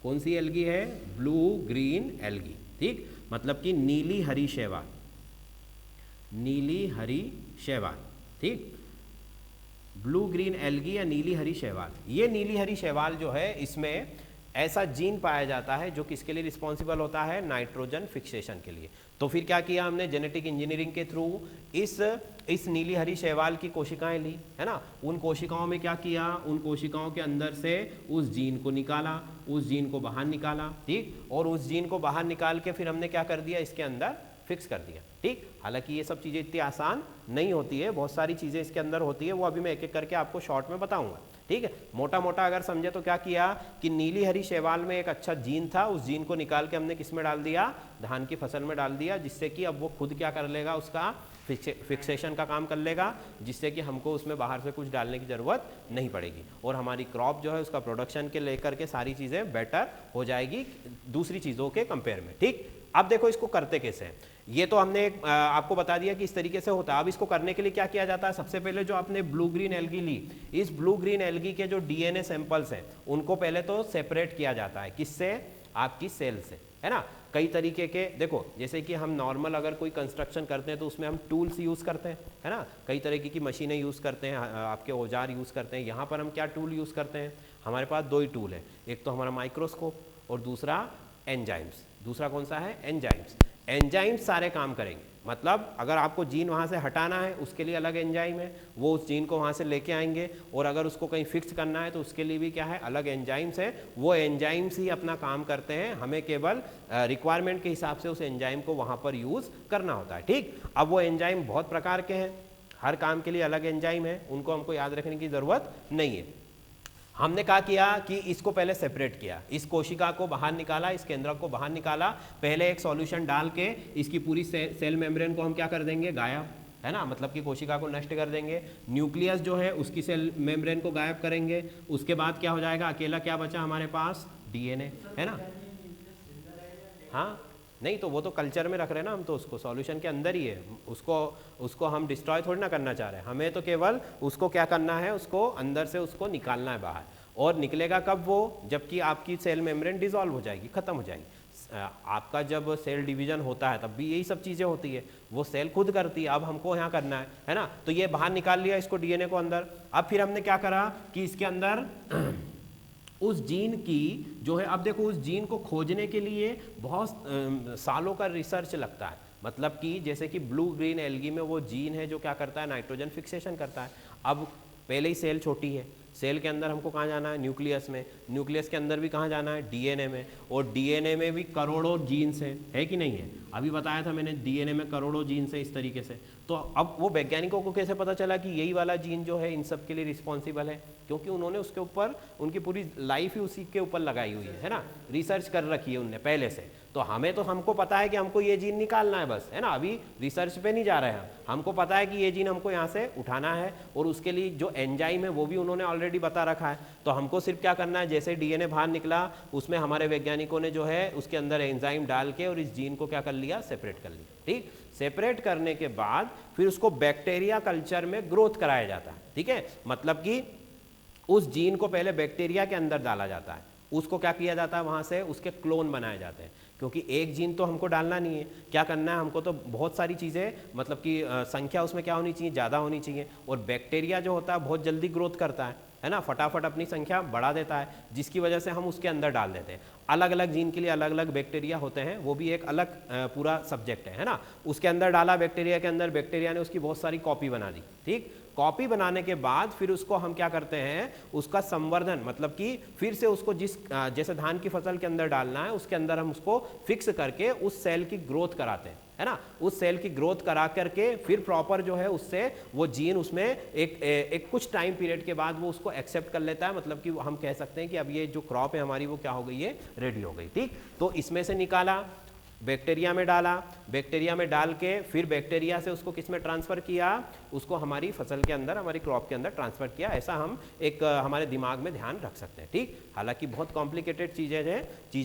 Speaker 1: कौन सी एल्गी है? Blue green algae. ठीक, मतलब कि नीली हरी शैवाल, नीली हरी शैवाल। ठीक, ब्लू ग्रीन एल्गी या नीली हरी शैवाल। ये नीली हरी शैवाल जो है, इसमें ऐसा जीन पाया जाता है जो किसके लिए रिस्पॉन्सिबल होता है? नाइट्रोजन फिक्सेशन के लिए। तो फिर क्या किया हमने? जेनेटिक इंजीनियरिंग के थ्रू इस नीली हरी शैवाल की कोशिकाएं ली, है ना, उन कोशिकाओं में क्या किया? उन कोशिकाओं के अंदर से उस जीन को निकाला, उस जीन को बाहर निकाला। ठीक, और उस जीन को बाहर निकाल के फिर हमने क्या कर दिया? इसके अंदर फिक्स कर दिया। ठीक, हालांकि ये सब चीज़ें इतनी आसान नहीं होती है, बहुत सारी चीज़ें इसके अंदर होती है, वो अभी मैं एक एक करके आपको शॉर्ट में बताऊंगा। ठीक है, मोटा मोटा अगर समझे तो क्या किया कि नीली हरी शैवाल में एक अच्छा जीन था, उस जीन को निकाल के हमने किस में डाल दिया? धान की फसल में डाल दिया, जिससे कि अब वो खुद क्या कर लेगा? उसका फिक्सेशन का काम कर लेगा, जिससे कि हमको उसमें बाहर से कुछ डालने की ज़रूरत नहीं पड़ेगी और हमारी क्रॉप जो है उसका प्रोडक्शन के लेकर के सारी चीज़ें बेटर हो जाएगी दूसरी चीज़ों के कंपेयर में। ठीक, अब देखो इसको करते कैसे हैं। ये तो हमने आपको बता दिया कि इस तरीके से होता है। अब इसको करने के लिए क्या किया जाता है? सबसे पहले जो आपने ब्लू ग्रीन एल्गी ली, इस ब्लू ग्रीन एल्गी के जो डीएनए सैंपल्स हैं उनको पहले तो सेपरेट किया जाता है। किससे? आपकी सेल से, है ना। कई तरीके के, देखो जैसे कि हम नॉर्मल अगर कोई कंस्ट्रक्शन करते हैं तो उसमें हम टूल्स यूज़ करते हैं, है ना, कई तरीके की मशीनें यूज़ करते हैं, आपके औजार यूज़ करते हैं। यहाँ पर हम क्या टूल यूज़ करते हैं? हमारे पास 2 ही टूल है, एक तो हमारा माइक्रोस्कोप और दूसरा एंजाइम्स। दूसरा कौन सा है? एंजाइम्स। एंजाइम्स सारे काम करेंगे, मतलब अगर आपको जीन वहाँ से हटाना है उसके लिए अलग एंजाइम है, वो उस जीन को वहाँ से लेके आएंगे, और अगर उसको कहीं फिक्स करना है तो उसके लिए भी क्या है? अलग एंजाइम्स है। वो एंजाइम्स ही अपना काम करते हैं, हमें केवल रिक्वायरमेंट के हिसाब से उस एंजाइम को वहाँ पर यूज़ करना होता है। ठीक, अब वो एंजाइम बहुत प्रकार के हैं, हर काम के लिए अलग एंजाइम है, उनको हमको याद रखने की ज़रूरत नहीं है। हमने क्या किया कि इसको पहले सेपरेट किया, इस कोशिका को बाहर निकाला, इस केंद्रक को बाहर निकाला, पहले एक सॉल्यूशन डाल के इसकी पूरी सेल मेम्ब्रेन को हम क्या कर देंगे? गायब, है ना, मतलब कि कोशिका को नष्ट कर देंगे। न्यूक्लियस जो है उसकी सेल मेम्ब्रेन को गायब करेंगे। उसके बाद क्या हो जाएगा? अकेला क्या बचा हमारे पास? डीएनए, है ना। हाँ, नहीं तो वो तो कल्चर में रख रहे हैं ना हम, तो उसको सॉल्यूशन के अंदर ही है, उसको हम डिस्ट्रॉय थोड़ी ना करना चाह रहे हैं। हमें तो केवल उसको क्या करना है? उसको अंदर से उसको निकालना है बाहर। और निकलेगा कब वो? जबकि आपकी सेल मेम्ब्रेन डिसॉल्व हो जाएगी, खत्म हो जाएगी। आपका जब सेल डिवीजन होता है तब भी यही सब चीज़ें होती है, वो सेल खुद करती है। अब हमको यहाँ करना है ना, तो ये बाहर निकाल लिया इसको, डीएनए को अंदर। अब फिर हमने क्या करा कि इसके अंदर उस जीन की जो है, अब देखो उस जीन को खोजने के लिए बहुत सालों का रिसर्च लगता है। मतलब कि जैसे कि ब्लू ग्रीन एल्गी में वो जीन है जो क्या करता है? नाइट्रोजन फिक्सेशन करता है। अब पहले ही सेल छोटी है, सेल के अंदर हमको कहाँ जाना है, न्यूक्लियस में, न्यूक्लियस के अंदर भी कहाँ जाना है, डीएनए में, और डीएनए में भी करोड़ों जीन्स है कि नहीं है, अभी बताया था मैंने डीएनए में करोड़ों जीन्स है इस तरीके से। तो अब वो वैज्ञानिकों को कैसे पता चला कि यही वाला जीन जो है इन सब के लिए रिस्पॉन्सिबल है, क्योंकि उन्होंने उसके ऊपर उनकी पूरी लाइफ ही उसी के ऊपर लगाई हुई है ना, रिसर्च कर रखी है उनने पहले से। तो हमको पता है कि हमको ये जीन निकालना है बस, है ना, अभी रिसर्च पे नहीं जा रहे हैं, हमको पता है कि ये जीन हमको यहाँ से उठाना है, और उसके लिए जो एंजाइम है वो भी उन्होंने ऑलरेडी बता रखा है। तो हमको सिर्फ क्या करना है, जैसे डीएनए बाहर निकला उसमें हमारे वैज्ञानिकों ने जो है उसके अंदर एंजाइम डाल के और इस जीन को क्या कर लिया, सेपरेट कर लिया। ठीक, सेपरेट करने के बाद फिर उसको बैक्टीरिया कल्चर में ग्रोथ कराया जाता है। ठीक है, मतलब कि उस जीन को पहले बैक्टीरिया के अंदर डाला जाता है, उसको क्या किया जाता है, वहां से उसके क्लोन बनाए जाते हैं, क्योंकि एक जीन तो हमको डालना नहीं है, क्या करना है हमको, तो बहुत सारी चीज़ें, मतलब कि संख्या उसमें क्या होनी चाहिए, ज़्यादा होनी चाहिए। और बैक्टीरिया जो होता है बहुत जल्दी ग्रोथ करता है ना, फटाफट अपनी संख्या बढ़ा देता है, जिसकी वजह से हम उसके अंदर डाल देते हैं। अलग अलग जीन के लिए अलग अलग बैक्टीरिया होते हैं, वो भी एक अलग पूरा सब्जेक्ट है ना। उसके अंदर डाला बैक्टीरिया के अंदर, बैक्टीरिया ने उसकी बहुत सारी कॉपी बना दी। ठीक, कॉपी बनाने के बाद फिर उसको हम क्या करते हैं, उसका संवर्धन, मतलब कि फिर से उसको जैसे धान की फसल के अंदर डालना है उसके अंदर हम उसको फिक्स करके उस सेल की ग्रोथ कराते हैं, है ना। उस सेल की ग्रोथ करा करके फिर प्रॉपर जो है उससे वो जीन उसमें एक कुछ टाइम पीरियड के बाद वो उसको एक्सेप्ट कर लेता है, मतलब कि हम कह सकते हैं कि अब ये जो क्रॉप है हमारी वो क्या हो गई है, रेडी हो गई। ठीक, तो इसमें से निकाला, बैक्टीरिया में डाला, बैक्टीरिया में डाल के फिर बैक्टीरिया से उसको किस में ट्रांसफ़र किया, उसको हमारी फसल के अंदर, हमारी क्रॉप के अंदर ट्रांसफ़र किया। ऐसा हम एक हमारे दिमाग में ध्यान रख सकते हैं। ठीक, हालांकि बहुत कॉम्प्लिकेटेड चीज़ें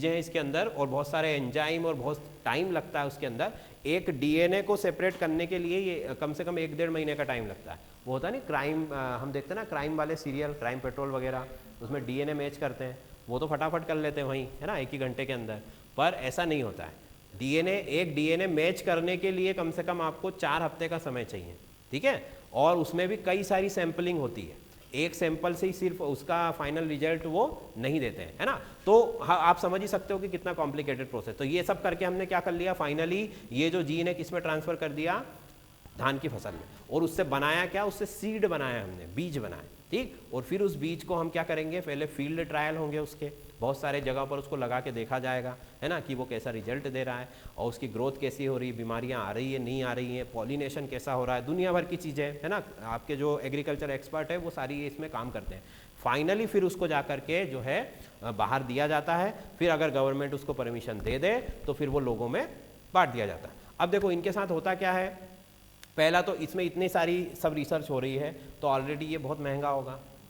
Speaker 1: हैं इसके अंदर, और बहुत सारे एंजाइम और बहुत टाइम लगता है उसके अंदर। एक डीएनए को सेपरेट करने के लिए ये कम से कम 1-1.5 महीने का टाइम लगता है। वो होता है नहीं क्राइम, हम देखते हैं ना क्राइम वाले सीरियल, क्राइम पेट्रोल वगैरह, उसमें डीएनए मैच करते हैं, वो तो फटाफट कर लेते हैं वहीं, है ना, 1 ही घंटे के अंदर। पर ऐसा नहीं होता है, एक डीएनए मैच करने के लिए कम से कम आपको 4 हफ्ते का समय चाहिए। ठीक है, और उसमें भी कई सारी सैंपलिंग होती है, एक सैंपल से ही सिर्फ उसका फाइनल रिजल्ट वो नहीं देते हैं, है ना। तो आप समझ ही सकते हो कि कितना कॉम्प्लिकेटेड प्रोसेस। तो ये सब करके हमने क्या कर लिया, फाइनली ये जो जीन है किसमें ट्रांसफर कर दिया, धान की फसल में, और उससे बनाया क्या, उससे सीड बनाया हमने, बीज बनाए। ठीक, और फिर उस बीज को हम क्या करेंगे, पहले फील्ड ट्रायल होंगे उसके, बहुत सारे जगह पर उसको लगा के देखा जाएगा, है ना, कि वो कैसा रिजल्ट दे रहा है, और उसकी ग्रोथ कैसी हो रही है, बीमारियां आ रही है नहीं आ रही हैं, पॉलिनेशन कैसा हो रहा है, दुनिया भर की चीज़ें, है ना। आपके जो एग्रीकल्चर एक्सपर्ट है वो सारी इसमें काम करते हैं। फाइनली फिर उसको जा करके जो है बाहर दिया जाता है, फिर अगर गवर्नमेंट उसको परमिशन दे दे तो फिर वो लोगों में बांट दिया जाता है। अब देखो इनके साथ होता क्या है, पहला तो इसमें इतनी सारी सब रिसर्च हो रही है, तो ऑलरेडी ये बहुत महंगा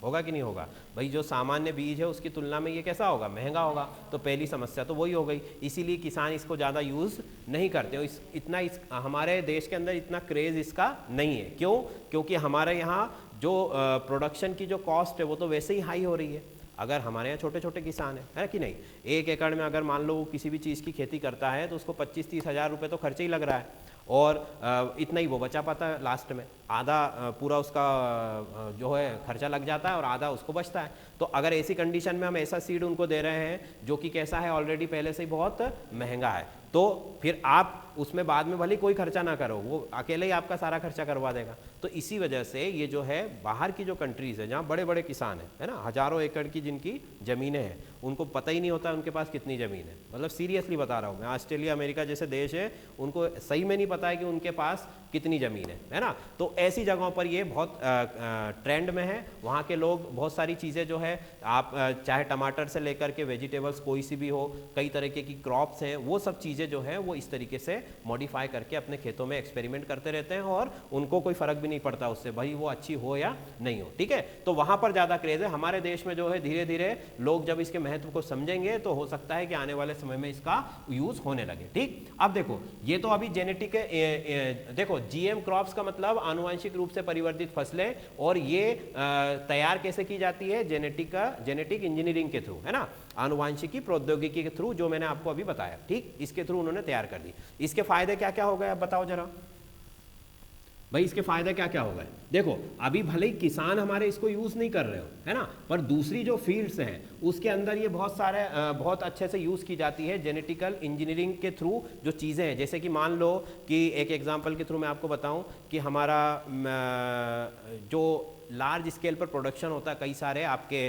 Speaker 1: होगा कि नहीं होगा भाई, जो सामान्य बीज है उसकी तुलना में ये कैसा होगा, महंगा होगा। तो पहली समस्या तो वही हो गई, इसीलिए किसान इसको ज़्यादा यूज़ नहीं करते। हमारे देश के अंदर इतना क्रेज़ इसका नहीं है। क्यों? क्योंकि हमारे यहाँ जो प्रोडक्शन की जो कॉस्ट है वो तो वैसे ही हाई हो रही है। अगर हमारे यहाँ छोटे छोटे किसान है कि नहीं, 1 एकड़ में अगर मान लो किसी भी चीज़ की खेती करता है तो उसको 25-30 हज़ार रुपये तो खर्चे ही लग रहा है, और इतना ही वो बचा पाता है लास्ट में, आधा पूरा उसका जो है खर्चा लग जाता है और आधा उसको बचता है। तो अगर ऐसी कंडीशन में हम ऐसा सीड उनको दे रहे हैं जो कि कैसा है, ऑलरेडी पहले से ही बहुत महंगा है, तो फिर आप उसमें बाद में भले कोई खर्चा ना करो, वो अकेले ही आपका सारा खर्चा करवा देगा। तो इसी वजह से ये जो है बाहर की जो कंट्रीज़ है जहाँ बड़े बड़े किसान हैं, है ना, हज़ारों एकड़ की जिनकी ज़मीनें हैं, उनको पता ही नहीं होता उनके पास कितनी ज़मीन है। मतलब सीरियसली बता रहा हूँ मैं, ऑस्ट्रेलिया अमेरिका जैसे देश है उनको सही में नहीं पता है कि उनके पास कितनी ज़मीन है ना। तो ऐसी जगहों पर ये बहुत ट्रेंड में है। वहाँ के लोग बहुत सारी चीज़ें जो है, आप चाहे टमाटर से लेकर के वेजिटेबल्स कोई सी भी हो, कई तरीके की क्रॉप्स हैं, वो सब चीज़ें जो है वो इस तरीके से मॉडिफाई करके अपने खेतों में एक्सपेरिमेंट करते रहते हैं, और उनको कोई फ़र्क भी नहीं पड़ता उससे भाई वो अच्छी हो या नहीं हो। ठीक है, तो वहाँ पर ज़्यादा क्रेज़ है। हमारे देश में जो है धीरे धीरे लोग जब इसके महत्व को समझेंगे तो हो सकता है कि आने वाले समय में इसका यूज़ होने लगे। ठीक, अब देखो ये तो अभी जेनेटिक, देखो जीएम क्रॉप्स का मतलब आनुवंशिक रूप से परिवर्तित फसलें, और ये तैयार कैसे की जाती है, जेनेटिक इंजीनियरिंग के थ्रू, है ना, आनुवंशिकी प्रौद्योगिकी के थ्रू, जो मैंने आपको अभी बताया। ठीक, इसके थ्रू उन्होंने तैयार कर दी। इसके फायदे क्या क्या हो गए, अब बताओ जरा भाई, इसके फायदे क्या क्या हो गए। देखो अभी भले ही किसान हमारे इसको यूज़ नहीं कर रहे हो, है ना, पर दूसरी जो फील्ड्स हैं उसके अंदर ये बहुत अच्छे से यूज़ की जाती है जेनेटिकल इंजीनियरिंग के थ्रू। जो चीज़ें हैं, जैसे कि मान लो कि एक एग्जांपल के थ्रू मैं आपको बताऊं कि हमारा जो लार्ज स्केल पर प्रोडक्शन होता है कई सारे आपके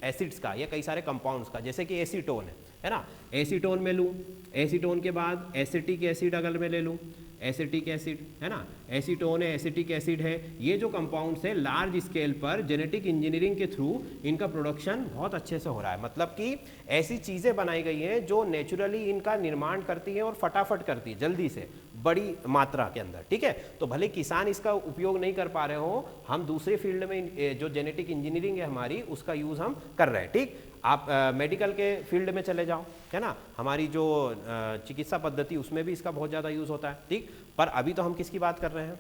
Speaker 1: एसिड्स का या कई सारे कंपाउंड्स का, जैसे कि एसीटोन है ना, एसीटोन में लूँ, एसीटोन के बाद एसिटिक एसिड अगर मैं ले लूँ, एसिटिक एसिड है ना, एसीटोन है, एसिटिक एसिड है, ये जो कंपाउंड्स है लार्ज स्केल पर जेनेटिक इंजीनियरिंग के थ्रू इनका प्रोडक्शन बहुत अच्छे से हो रहा है। मतलब कि ऐसी चीज़ें बनाई गई हैं जो नेचुरली इनका निर्माण करती हैं और फटाफट करती है जल्दी से बड़ी मात्रा के अंदर, ठीक है। तो भले किसान इसका उपयोग नहीं कर पा रहे हो, हम दूसरे फील्ड में जो जेनेटिक इंजीनियरिंग है हमारी उसका यूज़ हम कर रहे हैं, ठीक। आप मेडिकल के फील्ड में चले जाओ, है ना, हमारी जो चिकित्सा पद्धति उसमें भी इसका बहुत ज़्यादा यूज़ होता है, ठीक। पर अभी तो हम किसकी बात कर रहे हैं,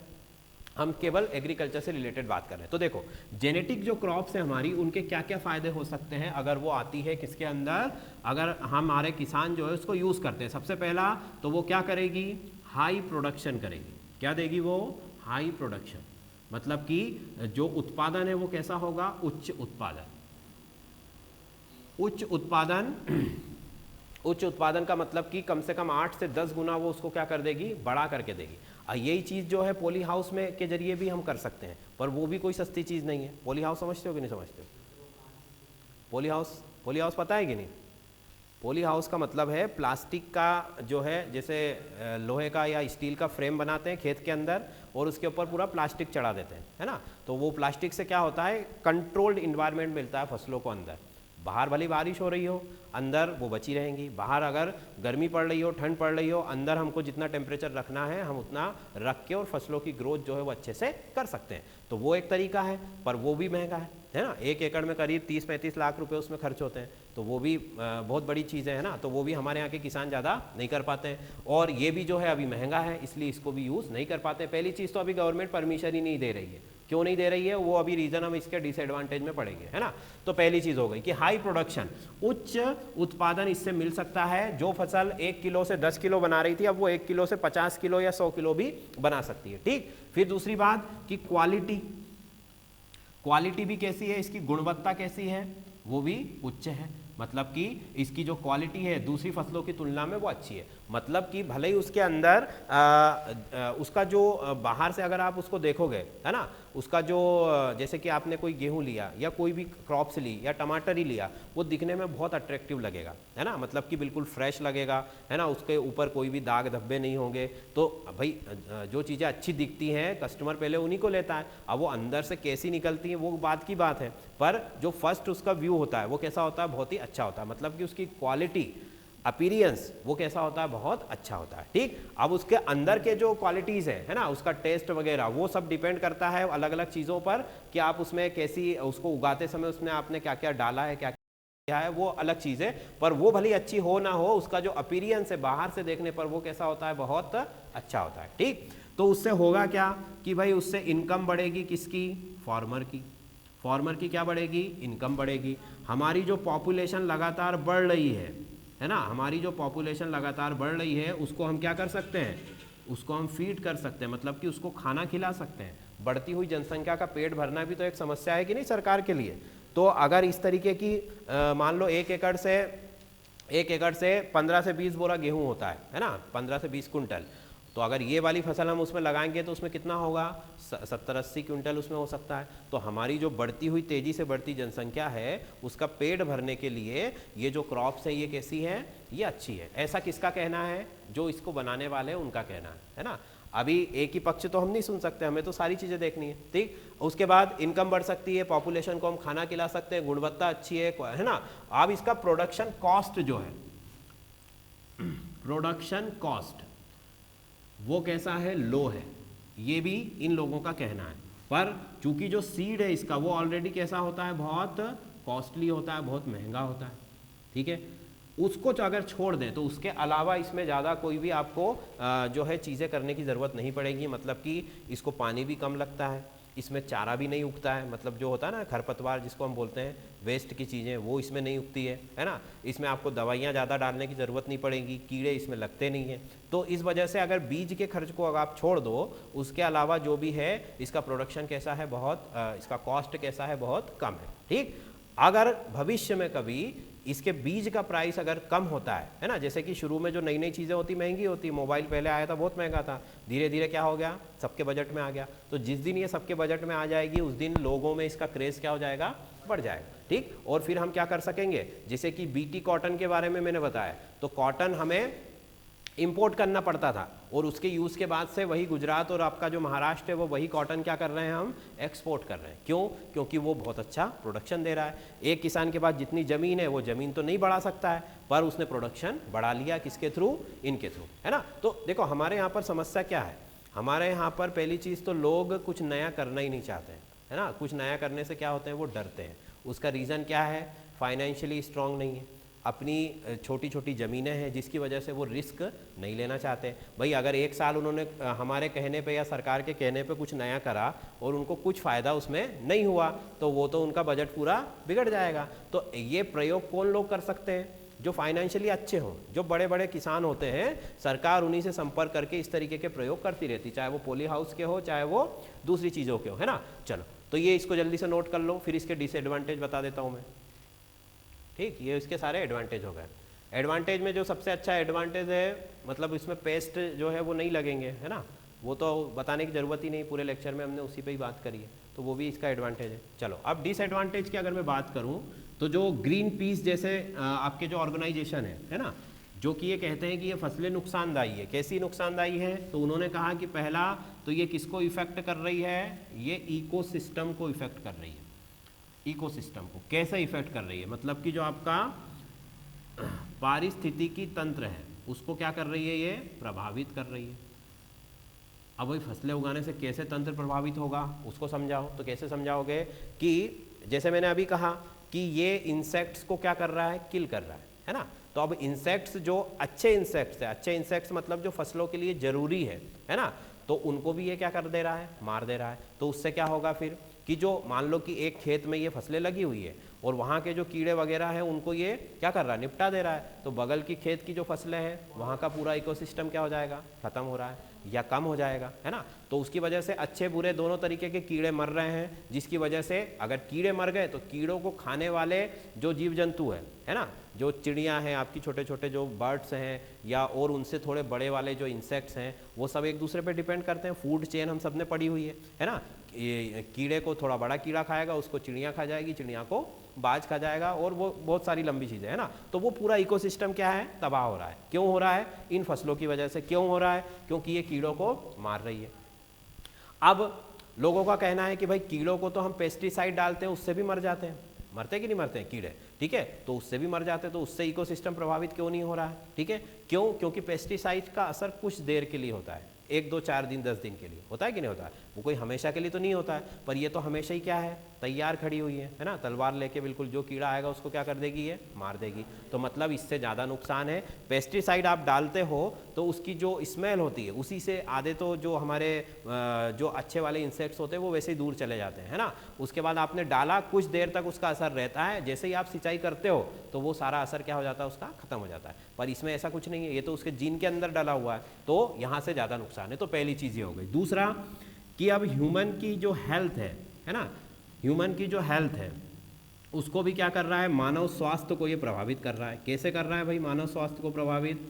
Speaker 1: हम केवल एग्रीकल्चर से रिलेटेड बात कर रहे हैं। तो देखो जेनेटिक जो क्रॉप्स है हमारी उनके क्या क्या फ़ायदे हो सकते हैं अगर वो आती है किसके अंदर, अगर हमारे किसान जो है उसको यूज़ करते हैं। सबसे पहला तो वो क्या करेगी, हाई प्रोडक्शन करेगी। क्या देगी वो, हाई प्रोडक्शन, मतलब कि जो उत्पादन है वो कैसा होगा, उच्च उत्पादन। उच्च उत्पादन उच्च उत्पादन का मतलब कि कम से कम 8 से 10 गुना वो उसको क्या कर देगी, बड़ा करके देगी। यही चीज़ जो है पॉली हाउस में के जरिए भी हम कर सकते हैं, पर वो भी कोई सस्ती चीज़ नहीं है। पॉली हाउस समझते हो कि नहीं समझते हो, पॉली हाउस पता है कि नहीं। पॉली हाउस का मतलब है प्लास्टिक का जो है, जैसे लोहे का या स्टील का फ्रेम बनाते हैं खेत के अंदर और उसके ऊपर पूरा प्लास्टिक चढ़ा देते हैं, है ना। तो वो प्लास्टिक से क्या होता है, कंट्रोल्ड इन्वायरमेंट मिलता है फसलों को अंदर। बाहर भली बारिश हो रही हो, अंदर वो बची रहेंगी। बाहर अगर गर्मी पड़ रही हो, ठंड पड़ रही हो, अंदर हमको जितना टेम्परेचर रखना है हम उतना रख के और फसलों की ग्रोथ जो है वो अच्छे से कर सकते हैं। तो वो एक तरीका है, पर वो भी महंगा है ना। 1 एकड़ में करीब 30-35 लाख रुपए उसमें खर्च होते हैं, तो वो भी बहुत बड़ी चीज़ है ना। तो वो भी हमारे यहाँ के किसान ज़्यादा नहीं कर पाते हैं, और ये भी जो है अभी महंगा है, इसलिए इसको भी यूज़ नहीं कर पाते। पहली चीज़ तो अभी गवर्नमेंट परमिशन ही नहीं दे रही है। क्यों नहीं दे रही है, वो अभी रीज़न हम इसके डिसएडवांटेज में पड़ेंगे, है ना। तो पहली चीज़ हो गई कि हाई प्रोडक्शन, उच्च उत्पादन इससे मिल सकता है। जो फसल 1 किलो से 10 किलो बना रही थी, अब वो 1 किलो से 50 किलो या 100 किलो भी बना सकती है, ठीक। फिर दूसरी बात कि क्वालिटी भी कैसी है, इसकी गुणवत्ता कैसी है, वो भी उच्च है। मतलब कि इसकी जो क्वालिटी है दूसरी फसलों की तुलना में वो अच्छी है। मतलब कि भले ही उसके अंदर उसका जो बाहर से अगर आप उसको देखोगे, है ना, उसका जो जैसे कि आपने कोई गेहूं लिया या कोई भी क्रॉप्स ली या टमाटर ही लिया, वो दिखने में बहुत अट्रैक्टिव लगेगा, है ना, मतलब कि बिल्कुल फ्रेश लगेगा, है ना, उसके ऊपर कोई भी दाग धब्बे नहीं होंगे। तो भाई जो चीज़ें अच्छी दिखती हैं कस्टमर पहले उन्हीं को लेता है। अब वो अंदर से कैसी निकलती हैं वो बात की बात है, पर जो फर्स्ट उसका व्यू होता है वो कैसा होता है, बहुत ही अच्छा होता है। मतलब कि उसकी क्वालिटी, अपीरियंस वो कैसा होता है, बहुत अच्छा होता है, ठीक। अब उसके अंदर के जो क्वालिटीज़ है ना, उसका टेस्ट वगैरह वो सब डिपेंड करता है अलग अलग चीज़ों पर कि आप उसमें कैसी, उसको उगाते समय उसमें आपने क्या क्या डाला है, क्या क्या है, वो अलग चीज़ है। पर वो भली अच्छी हो ना हो, उसका जो अपीरियंस है बाहर से देखने पर वो कैसा होता है, बहुत अच्छा होता है, ठीक। तो उससे होगा क्या कि भाई उससे इनकम बढ़ेगी, किसकी, फार्मर की क्या बढ़ेगी, इनकम बढ़ेगी। हमारी जो पॉपुलेशन लगातार बढ़ रही है ना, हमारी जो पॉपुलेशन लगातार बढ़ रही है उसको हम क्या कर सकते हैं, उसको हम फीड कर सकते हैं, मतलब कि उसको खाना खिला सकते हैं। बढ़ती हुई जनसंख्या का पेट भरना भी तो एक समस्या है कि नहीं सरकार के लिए। तो अगर इस तरीके की मान लो 1 एकड़ से 15 से 20 बोरा गेहूं होता है ना, 15 से 20 कुंटल, तो अगर ये वाली फसल हम उसमें लगाएंगे तो उसमें कितना होगा, 70-80 क्विंटल उसमें हो सकता है। तो हमारी जो बढ़ती हुई तेज़ी से बढ़ती जनसंख्या है उसका पेट भरने के लिए ये जो क्रॉप्स है ये कैसी है, ये अच्छी है। ऐसा किसका कहना है, जो इसको बनाने वाले हैं उनका कहना है ना। अभी एक ही पक्ष तो हम नहीं सुन सकते, हमें तो सारी चीज़ें देखनी है, ठीक। उसके बाद इनकम बढ़ सकती है, पॉपुलेशन को हम खाना खिला सकते हैं, गुणवत्ता अच्छी है ना। अब इसका प्रोडक्शन कॉस्ट जो है, प्रोडक्शन कॉस्ट वो कैसा है, लो है, ये भी इन लोगों का कहना है। पर चूंकि जो सीड है इसका वो ऑलरेडी कैसा होता है, बहुत कॉस्टली होता है, बहुत महंगा होता है, ठीक है। उसको अगर छोड़ दें तो उसके अलावा इसमें ज़्यादा कोई भी आपको जो है चीज़ें करने की ज़रूरत नहीं पड़ेगी। मतलब कि इसको पानी भी कम लगता है, इसमें चारा भी नहीं उगता है, मतलब जो होता है ना खरपतवार जिसको हम बोलते हैं, वेस्ट की चीज़ें वो इसमें नहीं उगती है ना। इसमें आपको दवाइयाँ ज़्यादा डालने की ज़रूरत नहीं पड़ेगी, कीड़े इसमें लगते नहीं हैं। तो इस वजह से अगर बीज के खर्च को अगर आप छोड़ दो, उसके अलावा जो भी है इसका प्रोडक्शन कैसा है, बहुत इसका कॉस्ट कैसा है, बहुत कम है, ठीक। अगर भविष्य में कभी इसके बीज का प्राइस अगर कम होता है ना, जैसे कि शुरू में जो नई नई चीज़ें होती महंगी होती, मोबाइल पहले आया था बहुत महंगा था, धीरे धीरे क्या हो गया, सबके बजट में आ गया। तो जिस दिन ये सबके बजट में आ जाएगी उस दिन लोगों में इसका क्रेज़ क्या हो जाएगा, बढ़ जाएगा, ठीक। और फिर हम क्या कर सकेंगे, जैसे कि बीटी कॉटन के बारे में मैंने बताया, तो कॉटन हमें इंपोर्ट करना पड़ता था और उसके यूज़ के बाद से वही गुजरात और आपका जो महाराष्ट्र है वो वही कॉटन क्या कर रहे हैं, हम एक्सपोर्ट कर रहे हैं। क्यों? क्योंकि वो बहुत अच्छा प्रोडक्शन दे रहा है। एक किसान के पास जितनी ज़मीन है वो ज़मीन तो नहीं बढ़ा सकता है, पर उसने प्रोडक्शन बढ़ा लिया, किसके थ्रू, इनके थ्रू, है ना। तो देखो हमारे यहाँ पर समस्या क्या है, हमारे यहाँ पर पहली चीज़ तो लोग कुछ नया करना ही नहीं चाहते हैं, है ना। कुछ नया करने से क्या होते हैं, वो डरते हैं। उसका रीज़न क्या है, फाइनेंशियली स्ट्रांग नहीं है, अपनी छोटी छोटी ज़मीनें हैं जिसकी वजह से वो रिस्क नहीं लेना चाहते। भाई अगर एक साल उन्होंने हमारे कहने पे या सरकार के कहने पे कुछ नया करा और उनको कुछ फ़ायदा उसमें नहीं हुआ तो वो तो उनका बजट पूरा बिगड़ जाएगा। तो ये प्रयोग कौन लोग कर सकते हैं, जो फाइनेंशियली अच्छे हों, जो बड़े बड़े किसान होते हैं, सरकार उन्हीं से संपर्क करके इस तरीके के प्रयोग करती रहती, चाहे वो पॉली हाउस के हो चाहे वो दूसरी चीज़ों के हो, है ना। चलो तो ये इसको जल्दी से नोट कर लो, फिर इसके डिसएडवांटेज बता देता हूँ मैं, ठीक। ये इसके सारे एडवांटेज हो गए। एडवांटेज में जो सबसे अच्छा एडवांटेज है, मतलब इसमें पेस्ट जो है वो नहीं लगेंगे, है ना, वो तो बताने की ज़रूरत ही नहीं, पूरे लेक्चर में हमने उसी पे ही बात करी है, तो वो भी इसका एडवांटेज है। चलो अब डिसएडवांटेज की अगर मैं बात करूँ तो जो ग्रीन पीस जैसे आपके जो ऑर्गेनाइजेशन है ना, जो कि ये कहते हैं कि ये फसलें नुकसानदायी है। कैसी नुकसानदायी है, तो उन्होंने कहा कि पहला तो ये किसको इफेक्ट कर रही है, ये इकोसिस्टम को इफेक्ट कर रही है। इकोसिस्टम को कैसे इफेक्ट कर रही है, मतलब कि जो आपका पारिस्थितिकी तंत्र है उसको क्या कर रही है, ये प्रभावित कर रही है। अब वही फसलें उगाने से कैसे तंत्र प्रभावित होगा उसको समझाओ, तो कैसे समझाओगे कि जैसे मैंने अभी कहा कि ये इंसेक्ट्स को क्या कर रहा है, किल कर रहा है ना। तो अब इंसेक्ट्स जो अच्छे इंसेक्ट्स है, अच्छे इंसेक्ट्स मतलब जो फसलों के लिए जरूरी है ना, तो उनको भी ये क्या कर दे रहा है, मार दे रहा है। तो उससे क्या होगा फिर कि जो मान लो कि एक खेत में ये फसलें लगी हुई है और वहाँ के जो कीड़े वगैरह हैं उनको ये क्या कर रहा है, निपटा दे रहा है, तो बगल की खेत की जो फसलें हैं वहाँ का पूरा इकोसिस्टम क्या हो जाएगा, खत्म हो रहा है या कम हो जाएगा, है ना। तो उसकी वजह से अच्छे बुरे दोनों तरीके के कीड़े मर रहे हैं, जिसकी वजह से अगर कीड़े मर गए तो कीड़ों को खाने वाले जो जीव जंतु है ना, जो चिड़ियाँ हैं आपकी, छोटे छोटे जो बर्ड्स हैं या और उनसे थोड़े बड़े वाले जो इंसेक्ट्स हैं, वो सब एक दूसरे पे डिपेंड करते हैं। फूड चेन हम सब ने पढ़ी हुई है ना। ये कीड़े को थोड़ा बड़ा कीड़ा खाएगा, उसको चिड़िया खा जाएगी, चिड़िया को बाज खा जाएगा, और वो बहुत सारी लंबी चीज़ें है ना। तो वो पूरा इकोसिस्टम क्या है, तबाह हो रहा है। क्यों हो रहा है, इन फसलों की वजह से। क्यों हो रहा है, क्योंकि ये कीड़ों को मार रही है। अब लोगों का कहना है कि भाई कीड़ों को तो हम पेस्टिसाइड डालते हैं उससे भी मर जाते हैं, मरते कि नहीं मरते हैं कीड़े, ठीक है, तो उससे भी मर जाते हैं, तो उससे इकोसिस्टम प्रभावित क्यों नहीं हो रहा है, ठीक है। क्यों, क्योंकि पेस्टिसाइड का असर कुछ देर के लिए होता है, 1 2 4 दिन 10 दिन के लिए होता है कि नहीं होता है, वो कोई हमेशा के लिए तो नहीं होता है। पर ये तो हमेशा ही क्या है, तैयार खड़ी हुई है ना, तलवार लेके बिल्कुल, जो कीड़ा आएगा उसको क्या कर देगी, ये मार देगी। तो मतलब इससे ज़्यादा नुकसान है। पेस्टिसाइड आप डालते हो तो उसकी जो स्मेल होती है उसी से आधे तो जो हमारे जो अच्छे वाले इंसेक्ट्स होते हैं वो वैसे ही दूर चले जाते हैं, है ना। उसके बाद आपने डाला, कुछ देर तक उसका असर रहता है, जैसे ही आप सिंचाई करते हो तो वो सारा असर क्या हो जाता है, उसका खत्म हो जाता है। पर इसमें ऐसा कुछ नहीं है, ये तो उसके जीन के अंदर डाला हुआ है, तो यहाँ से ज़्यादा नुकसान है। तो पहली चीज़ ये हो गई। दूसरा कि अब ह्यूमन की जो हेल्थ है ना, ह्यूमन की जो हेल्थ है उसको भी क्या कर रहा है, मानव स्वास्थ्य को ये प्रभावित कर रहा है। कैसे कर रहा है भाई, मानव स्वास्थ्य को प्रभावित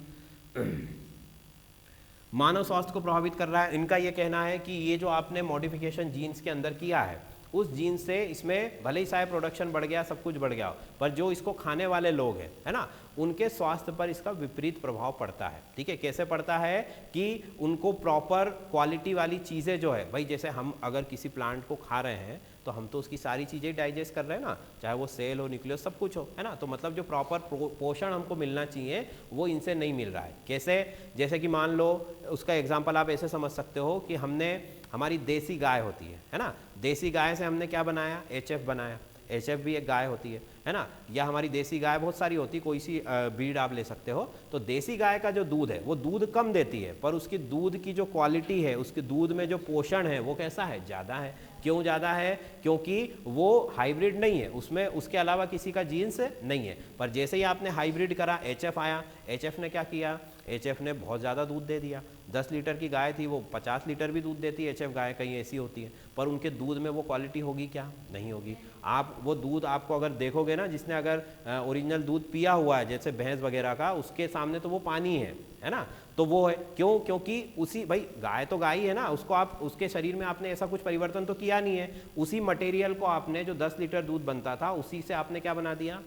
Speaker 1: मानव स्वास्थ्य को प्रभावित कर रहा है। इनका ये कहना है कि ये जो आपने मॉडिफिकेशन जीन्स के अंदर किया है, उस जीन से इसमें भले ही शायद प्रोडक्शन बढ़ गया, सब कुछ बढ़ गया, पर जो इसको खाने वाले लोग हैं, है ना, उनके स्वास्थ्य पर इसका विपरीत प्रभाव पड़ता है। ठीक है, कैसे पड़ता है कि उनको प्रॉपर क्वालिटी वाली चीज़ें जो है, भाई जैसे हम अगर किसी प्लांट को खा रहे हैं तो हम तो उसकी सारी चीज़ें डाइजेस्ट कर रहे हैं ना, चाहे वो सेल हो, न्यूक्लियस, सब कुछ हो, है ना। तो मतलब जो प्रॉपर पोषण हमको मिलना चाहिए वो इनसे नहीं मिल रहा है। कैसे, जैसे कि मान लो, उसका एग्जाम्पल आप ऐसे समझ सकते हो कि हमने, हमारी देसी गाय होती है ना, देसी गाय से हमने क्या बनाया, HF बनाया। HF भी एक गाय होती है ना, या हमारी देसी गाय बहुत सारी होती, कोई सी ब्रीड आप ले सकते हो। तो देसी गाय का जो दूध है वो दूध कम देती है, पर उसकी दूध की जो क्वालिटी है, उसके दूध में जो पोषण है वो कैसा है, ज़्यादा है। क्यों ज़्यादा है, क्योंकि वो हाइब्रिड नहीं है, उसमें उसके अलावा किसी का जीन्स नहीं है। पर जैसे ही आपने हाइब्रिड करा, HF आया, HF ने क्या किया, HF ने बहुत ज़्यादा दूध दे दिया। 10 लीटर की गाय थी वो 50 लीटर भी दूध देती है, एचएफ गाय कहीं ऐसी होती है, पर उनके दूध में वो क्वालिटी होगी क्या? नहीं होगी। आप वो दूध आपको अगर देखोगे ना, जिसने अगर ओरिजिनल दूध पिया हुआ है जैसे भैंस वगैरह का, उसके सामने तो वो पानी है ना। तो वो है क्यों? क्योंकि उसी भाई गाय तो गाय है ना, उसको आप उसके शरीर में आपने ऐसा कुछ परिवर्तन तो किया नहीं है, उसी मटेरियल को आपने जो 10 लीटर दूध बनता था उसी से आपने क्या बना दिया,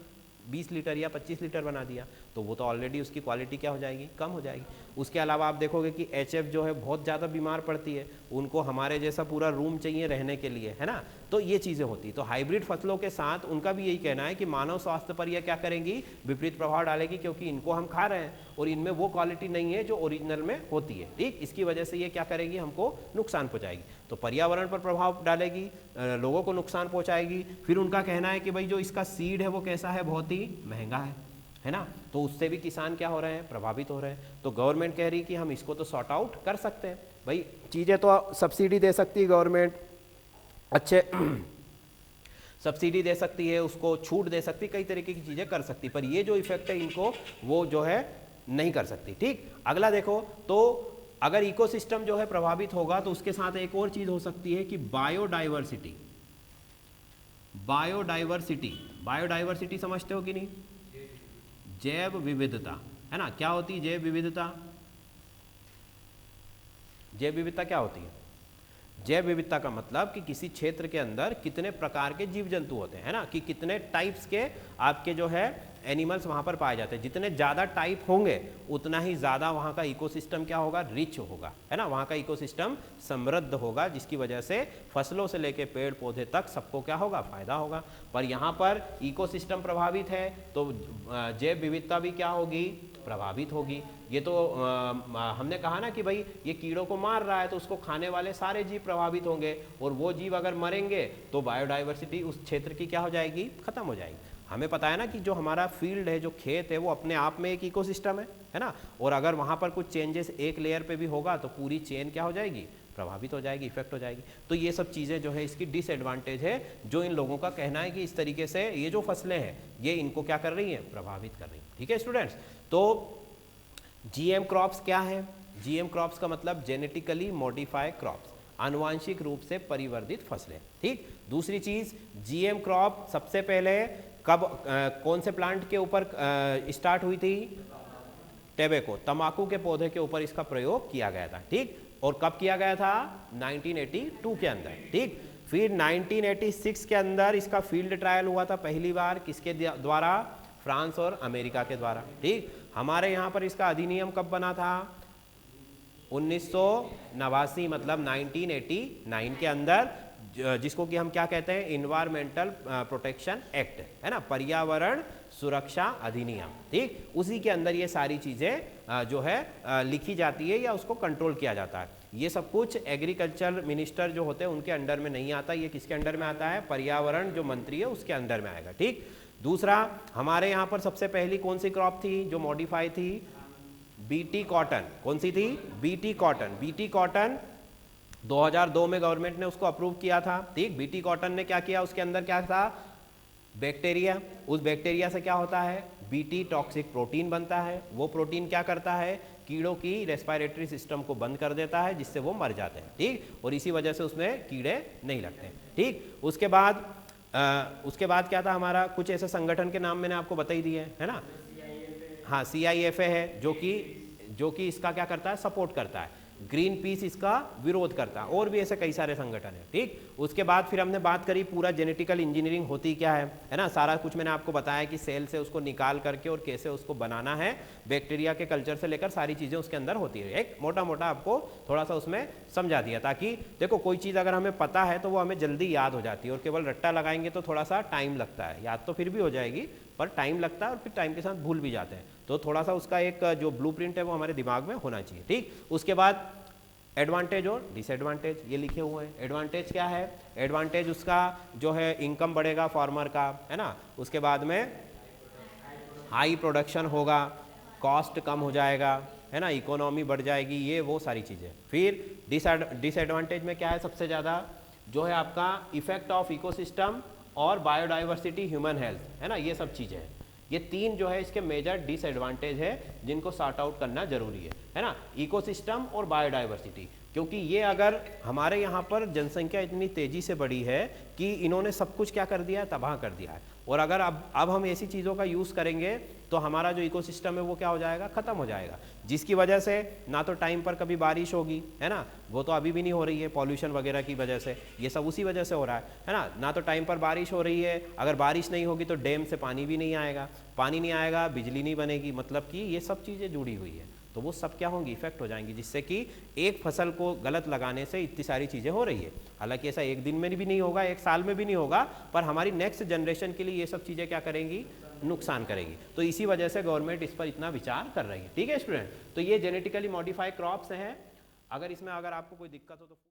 Speaker 1: 20 लीटर या 25 लीटर बना दिया, तो वो तो ऑलरेडी उसकी क्वालिटी क्या हो जाएगी, कम हो जाएगी। उसके अलावा आप देखोगे कि एचएफ जो है बहुत ज़्यादा बीमार पड़ती है, उनको हमारे जैसा पूरा रूम चाहिए रहने के लिए, है ना। तो ये चीज़ें होती। तो हाइब्रिड फसलों के साथ उनका भी यही कहना है कि मानव स्वास्थ्य पर यह क्या करेंगी, विपरीत प्रभाव डालेगी, क्योंकि इनको हम खा रहे हैं और इनमें वो क्वालिटी नहीं है जो ओरिजिनल में होती है। ठीक, इसकी वजह से ये क्या करेंगी, हमको नुकसान पहुँचाएगी। तो पर्यावरण पर प्रभाव डालेगी, लोगों को नुकसान पहुँचाएगी। फिर उनका कहना है कि भाई जो इसका सीड है वो कैसा है, बहुत ही महंगा है ना, तो उससे भी किसान क्या हो रहे हैं, प्रभावित हो रहे हैं। तो गवर्नमेंट कह रही कि हम इसको तो सॉर्ट आउट कर सकते हैं, भाई चीज़ें तो सब्सिडी दे सकती है गवर्नमेंट, अच्छे सब्सिडी दे सकती है, उसको छूट दे सकती, कई तरीके की चीज़ें कर सकती, पर ये जो इफेक्ट है इनको वो जो है नहीं कर सकती। ठीक, अगला देखो, तो अगर इकोसिस्टम जो है प्रभावित होगा तो उसके साथ एक और चीज़ हो सकती है कि बायोडाइवर्सिटी। बायोडाइवर्सिटी समझते हो कि नहीं? जैव विविधता, है ना। क्या होती है जैव विविधता? जैव विविधता क्या होती है? जैव विविधता का मतलब कि किसी क्षेत्र के अंदर कितने प्रकार के जीव जंतु होते हैं, है ना, कि कितने टाइप्स के आपके जो है एनिमल्स वहाँ पर पाए जाते हैं। जितने ज़्यादा टाइप होंगे उतना ही ज़्यादा वहाँ का इकोसिस्टम क्या होगा, रिच होगा, है ना, वहाँ का इकोसिस्टम समृद्ध होगा, जिसकी वजह से फसलों से लेके पेड़ पौधे तक सबको क्या होगा, फायदा होगा। पर यहाँ पर इकोसिस्टम प्रभावित है तो जैव विविधता भी क्या होगी, प्रभावित होगी। ये तो हमने कहा ना कि भाई ये कीड़ों को मार रहा है तो उसको खाने वाले सारे जीव प्रभावित होंगे, और वो जीव अगर मरेंगे तो बायोडाइवर्सिटी उस क्षेत्र की क्या हो जाएगी, खत्म हो जाएगी। हमें पता है ना कि जो हमारा फील्ड है, जो खेत है, वो अपने आप में एक इकोसिस्टम है ना, और अगर वहाँ पर कुछ चेंजेस एक लेयर पे भी होगा तो पूरी चेन क्या हो जाएगी, प्रभावित हो जाएगी, इफेक्ट हो जाएगी। तो ये सब चीज़ें जो है इसकी डिसएडवांटेज है, जो इन लोगों का कहना है कि इस तरीके से ये जो फसलें हैं ये इनको क्या कर रही हैं, प्रभावित कर रही हैं। ठीक है स्टूडेंट्स, तो जीएम क्रॉप्स क्या है? जीएम क्रॉप्स का मतलब जेनेटिकली मॉडिफाइड क्रॉप्स, आनुवांशिक रूप से परिवर्धित फसलें। ठीक, दूसरी चीज जीएम क्रॉप सबसे पहले कब कौन से प्लांट के ऊपर स्टार्ट हुई थी? टेबेको, तंबाकू के पौधे के ऊपर इसका प्रयोग किया गया था। ठीक, और कब किया गया था? 1982 के अंदर। ठीक, फिर 1986 के अंदर इसका फील्ड ट्रायल हुआ था पहली बार, किसके द्वारा? फ्रांस और अमेरिका के द्वारा। ठीक, हमारे यहाँ पर इसका अधिनियम कब बना था? 1989 मतलब 1989 के अंदर, जिसको कि हम क्या कहते हैं, इन्वायरमेंटल प्रोटेक्शन एक्ट, है ना, पर्यावरण सुरक्षा अधिनियम। ठीक, उसी के अंदर ये सारी चीज़ें जो है लिखी जाती है या उसको कंट्रोल किया जाता है। ये सब कुछ एग्रीकल्चर मिनिस्टर जो होते हैं उनके अंडर में नहीं आता, ये किसके अंडर में आता है? पर्यावरण जो मंत्री है उसके अंडर में आएगा। ठीक, दूसरा हमारे यहाँ पर सबसे पहली कौन सी क्रॉप थी जो मॉडिफाई थी? BT cotton. कौन सी थी? BT cotton. बीटी कॉटन 2002 में गवर्नमेंट ने उसको अप्रूव किया था। ठीक, बीटी कॉटन ने क्या किया, उसके अंदर क्या था? बैक्टीरिया। उस बैक्टीरिया से क्या होता है? बीटी टॉक्सिक प्रोटीन बनता है। वो प्रोटीन क्या करता है? कीड़ों की रेस्पिरेटरी सिस्टम को बंद कर देता है, जिससे वो मर जाते हैं। ठीक, और इसी वजह से उसमें कीड़े नहीं लगते। ठीक, उसके बाद क्या था हमारा? कुछ ऐसे संगठन के नाम मैंने आपको बता ही दिए, है ना। हाँ, CIFA है जो कि इसका क्या करता है? सपोर्ट करता है। ग्रीन पीस इसका विरोध करता है, और भी ऐसे कई सारे संगठन हैं। ठीक, उसके बाद फिर हमने बात करी पूरा जेनेटिकल इंजीनियरिंग होती क्या है ना, सारा कुछ मैंने आपको बताया कि सेल से उसको निकाल करके और कैसे उसको बनाना है, बैक्टीरिया के कल्चर से लेकर सारी चीज़ें उसके अंदर होती है। एक मोटा मोटा आपको थोड़ा सा उसमें समझा दिया, ताकि देखो कोई चीज़ अगर हमें पता है तो वो हमें जल्दी याद हो जाती है, और केवल रट्टा लगाएंगे तो थोड़ा सा टाइम लगता है। याद तो फिर भी हो जाएगी, पर टाइम लगता है, और फिर टाइम के साथ भूल भी जाते हैं। तो थोड़ा सा उसका एक जो ब्लूप्रिंट है वो हमारे दिमाग में होना चाहिए। ठीक, उसके बाद एडवांटेज और डिसएडवांटेज ये लिखे हुए हैं। एडवांटेज क्या है? एडवांटेज उसका जो है इनकम बढ़ेगा फार्मर का, है ना। उसके बाद में हाई प्रोडक्शन होगा, कॉस्ट कम हो जाएगा, है ना, इकोनॉमी बढ़ जाएगी, ये वो सारी चीज़ें। फिर डिसएडवांटेज में क्या है? सबसे ज़्यादा जो है आपका इफेक्ट ऑफ इकोसिस्टम और बायोडाइवर्सिटी, ह्यूमन हेल्थ, है ना, ये सब चीज़ें हैं। ये तीन जो है इसके मेजर डिसएडवांटेज है जिनको सॉर्ट आउट करना जरूरी है। है ना, इकोसिस्टम और बायोडाइवर्सिटी, क्योंकि ये अगर हमारे यहाँ पर जनसंख्या इतनी तेजी से बढ़ी है कि इन्होंने सब कुछ क्या कर दिया है, तबाह कर दिया है। और अगर अब हम ऐसी चीज़ों का यूज़ करेंगे तो हमारा जो इकोसिस्टम है वो क्या हो जाएगा, ख़त्म हो जाएगा, जिसकी वजह से ना तो टाइम पर कभी बारिश होगी, है ना, वो तो अभी भी नहीं हो रही है पॉल्यूशन वगैरह की वजह से, ये सब उसी वजह से हो रहा है ना तो टाइम पर बारिश हो रही है, अगर बारिश नहीं होगी तो डैम से पानी भी नहीं आएगा, पानी नहीं आएगा, बिजली नहीं बनेगी, मतलब कि ये सब चीज़ें जुड़ी हुई है, तो वो सब क्या होंगी, इफेक्ट हो जाएंगी, जिससे कि एक फसल को गलत लगाने से इतनी सारी चीज़ें हो रही है। हालांकि ऐसा एक दिन में भी नहीं होगा, एक साल में भी नहीं होगा, पर हमारी नेक्स्ट जनरेशन के लिए ये सब चीज़ें क्या करेंगी, नुकसान करेगी। तो इसी वजह से गवर्नमेंट इस पर इतना विचार कर रही है। ठीक है स्टूडेंट, तो ये जेनेटिकली मॉडिफाइड क्रॉप्स हैं। अगर इसमें अगर आपको कोई दिक्कत हो तो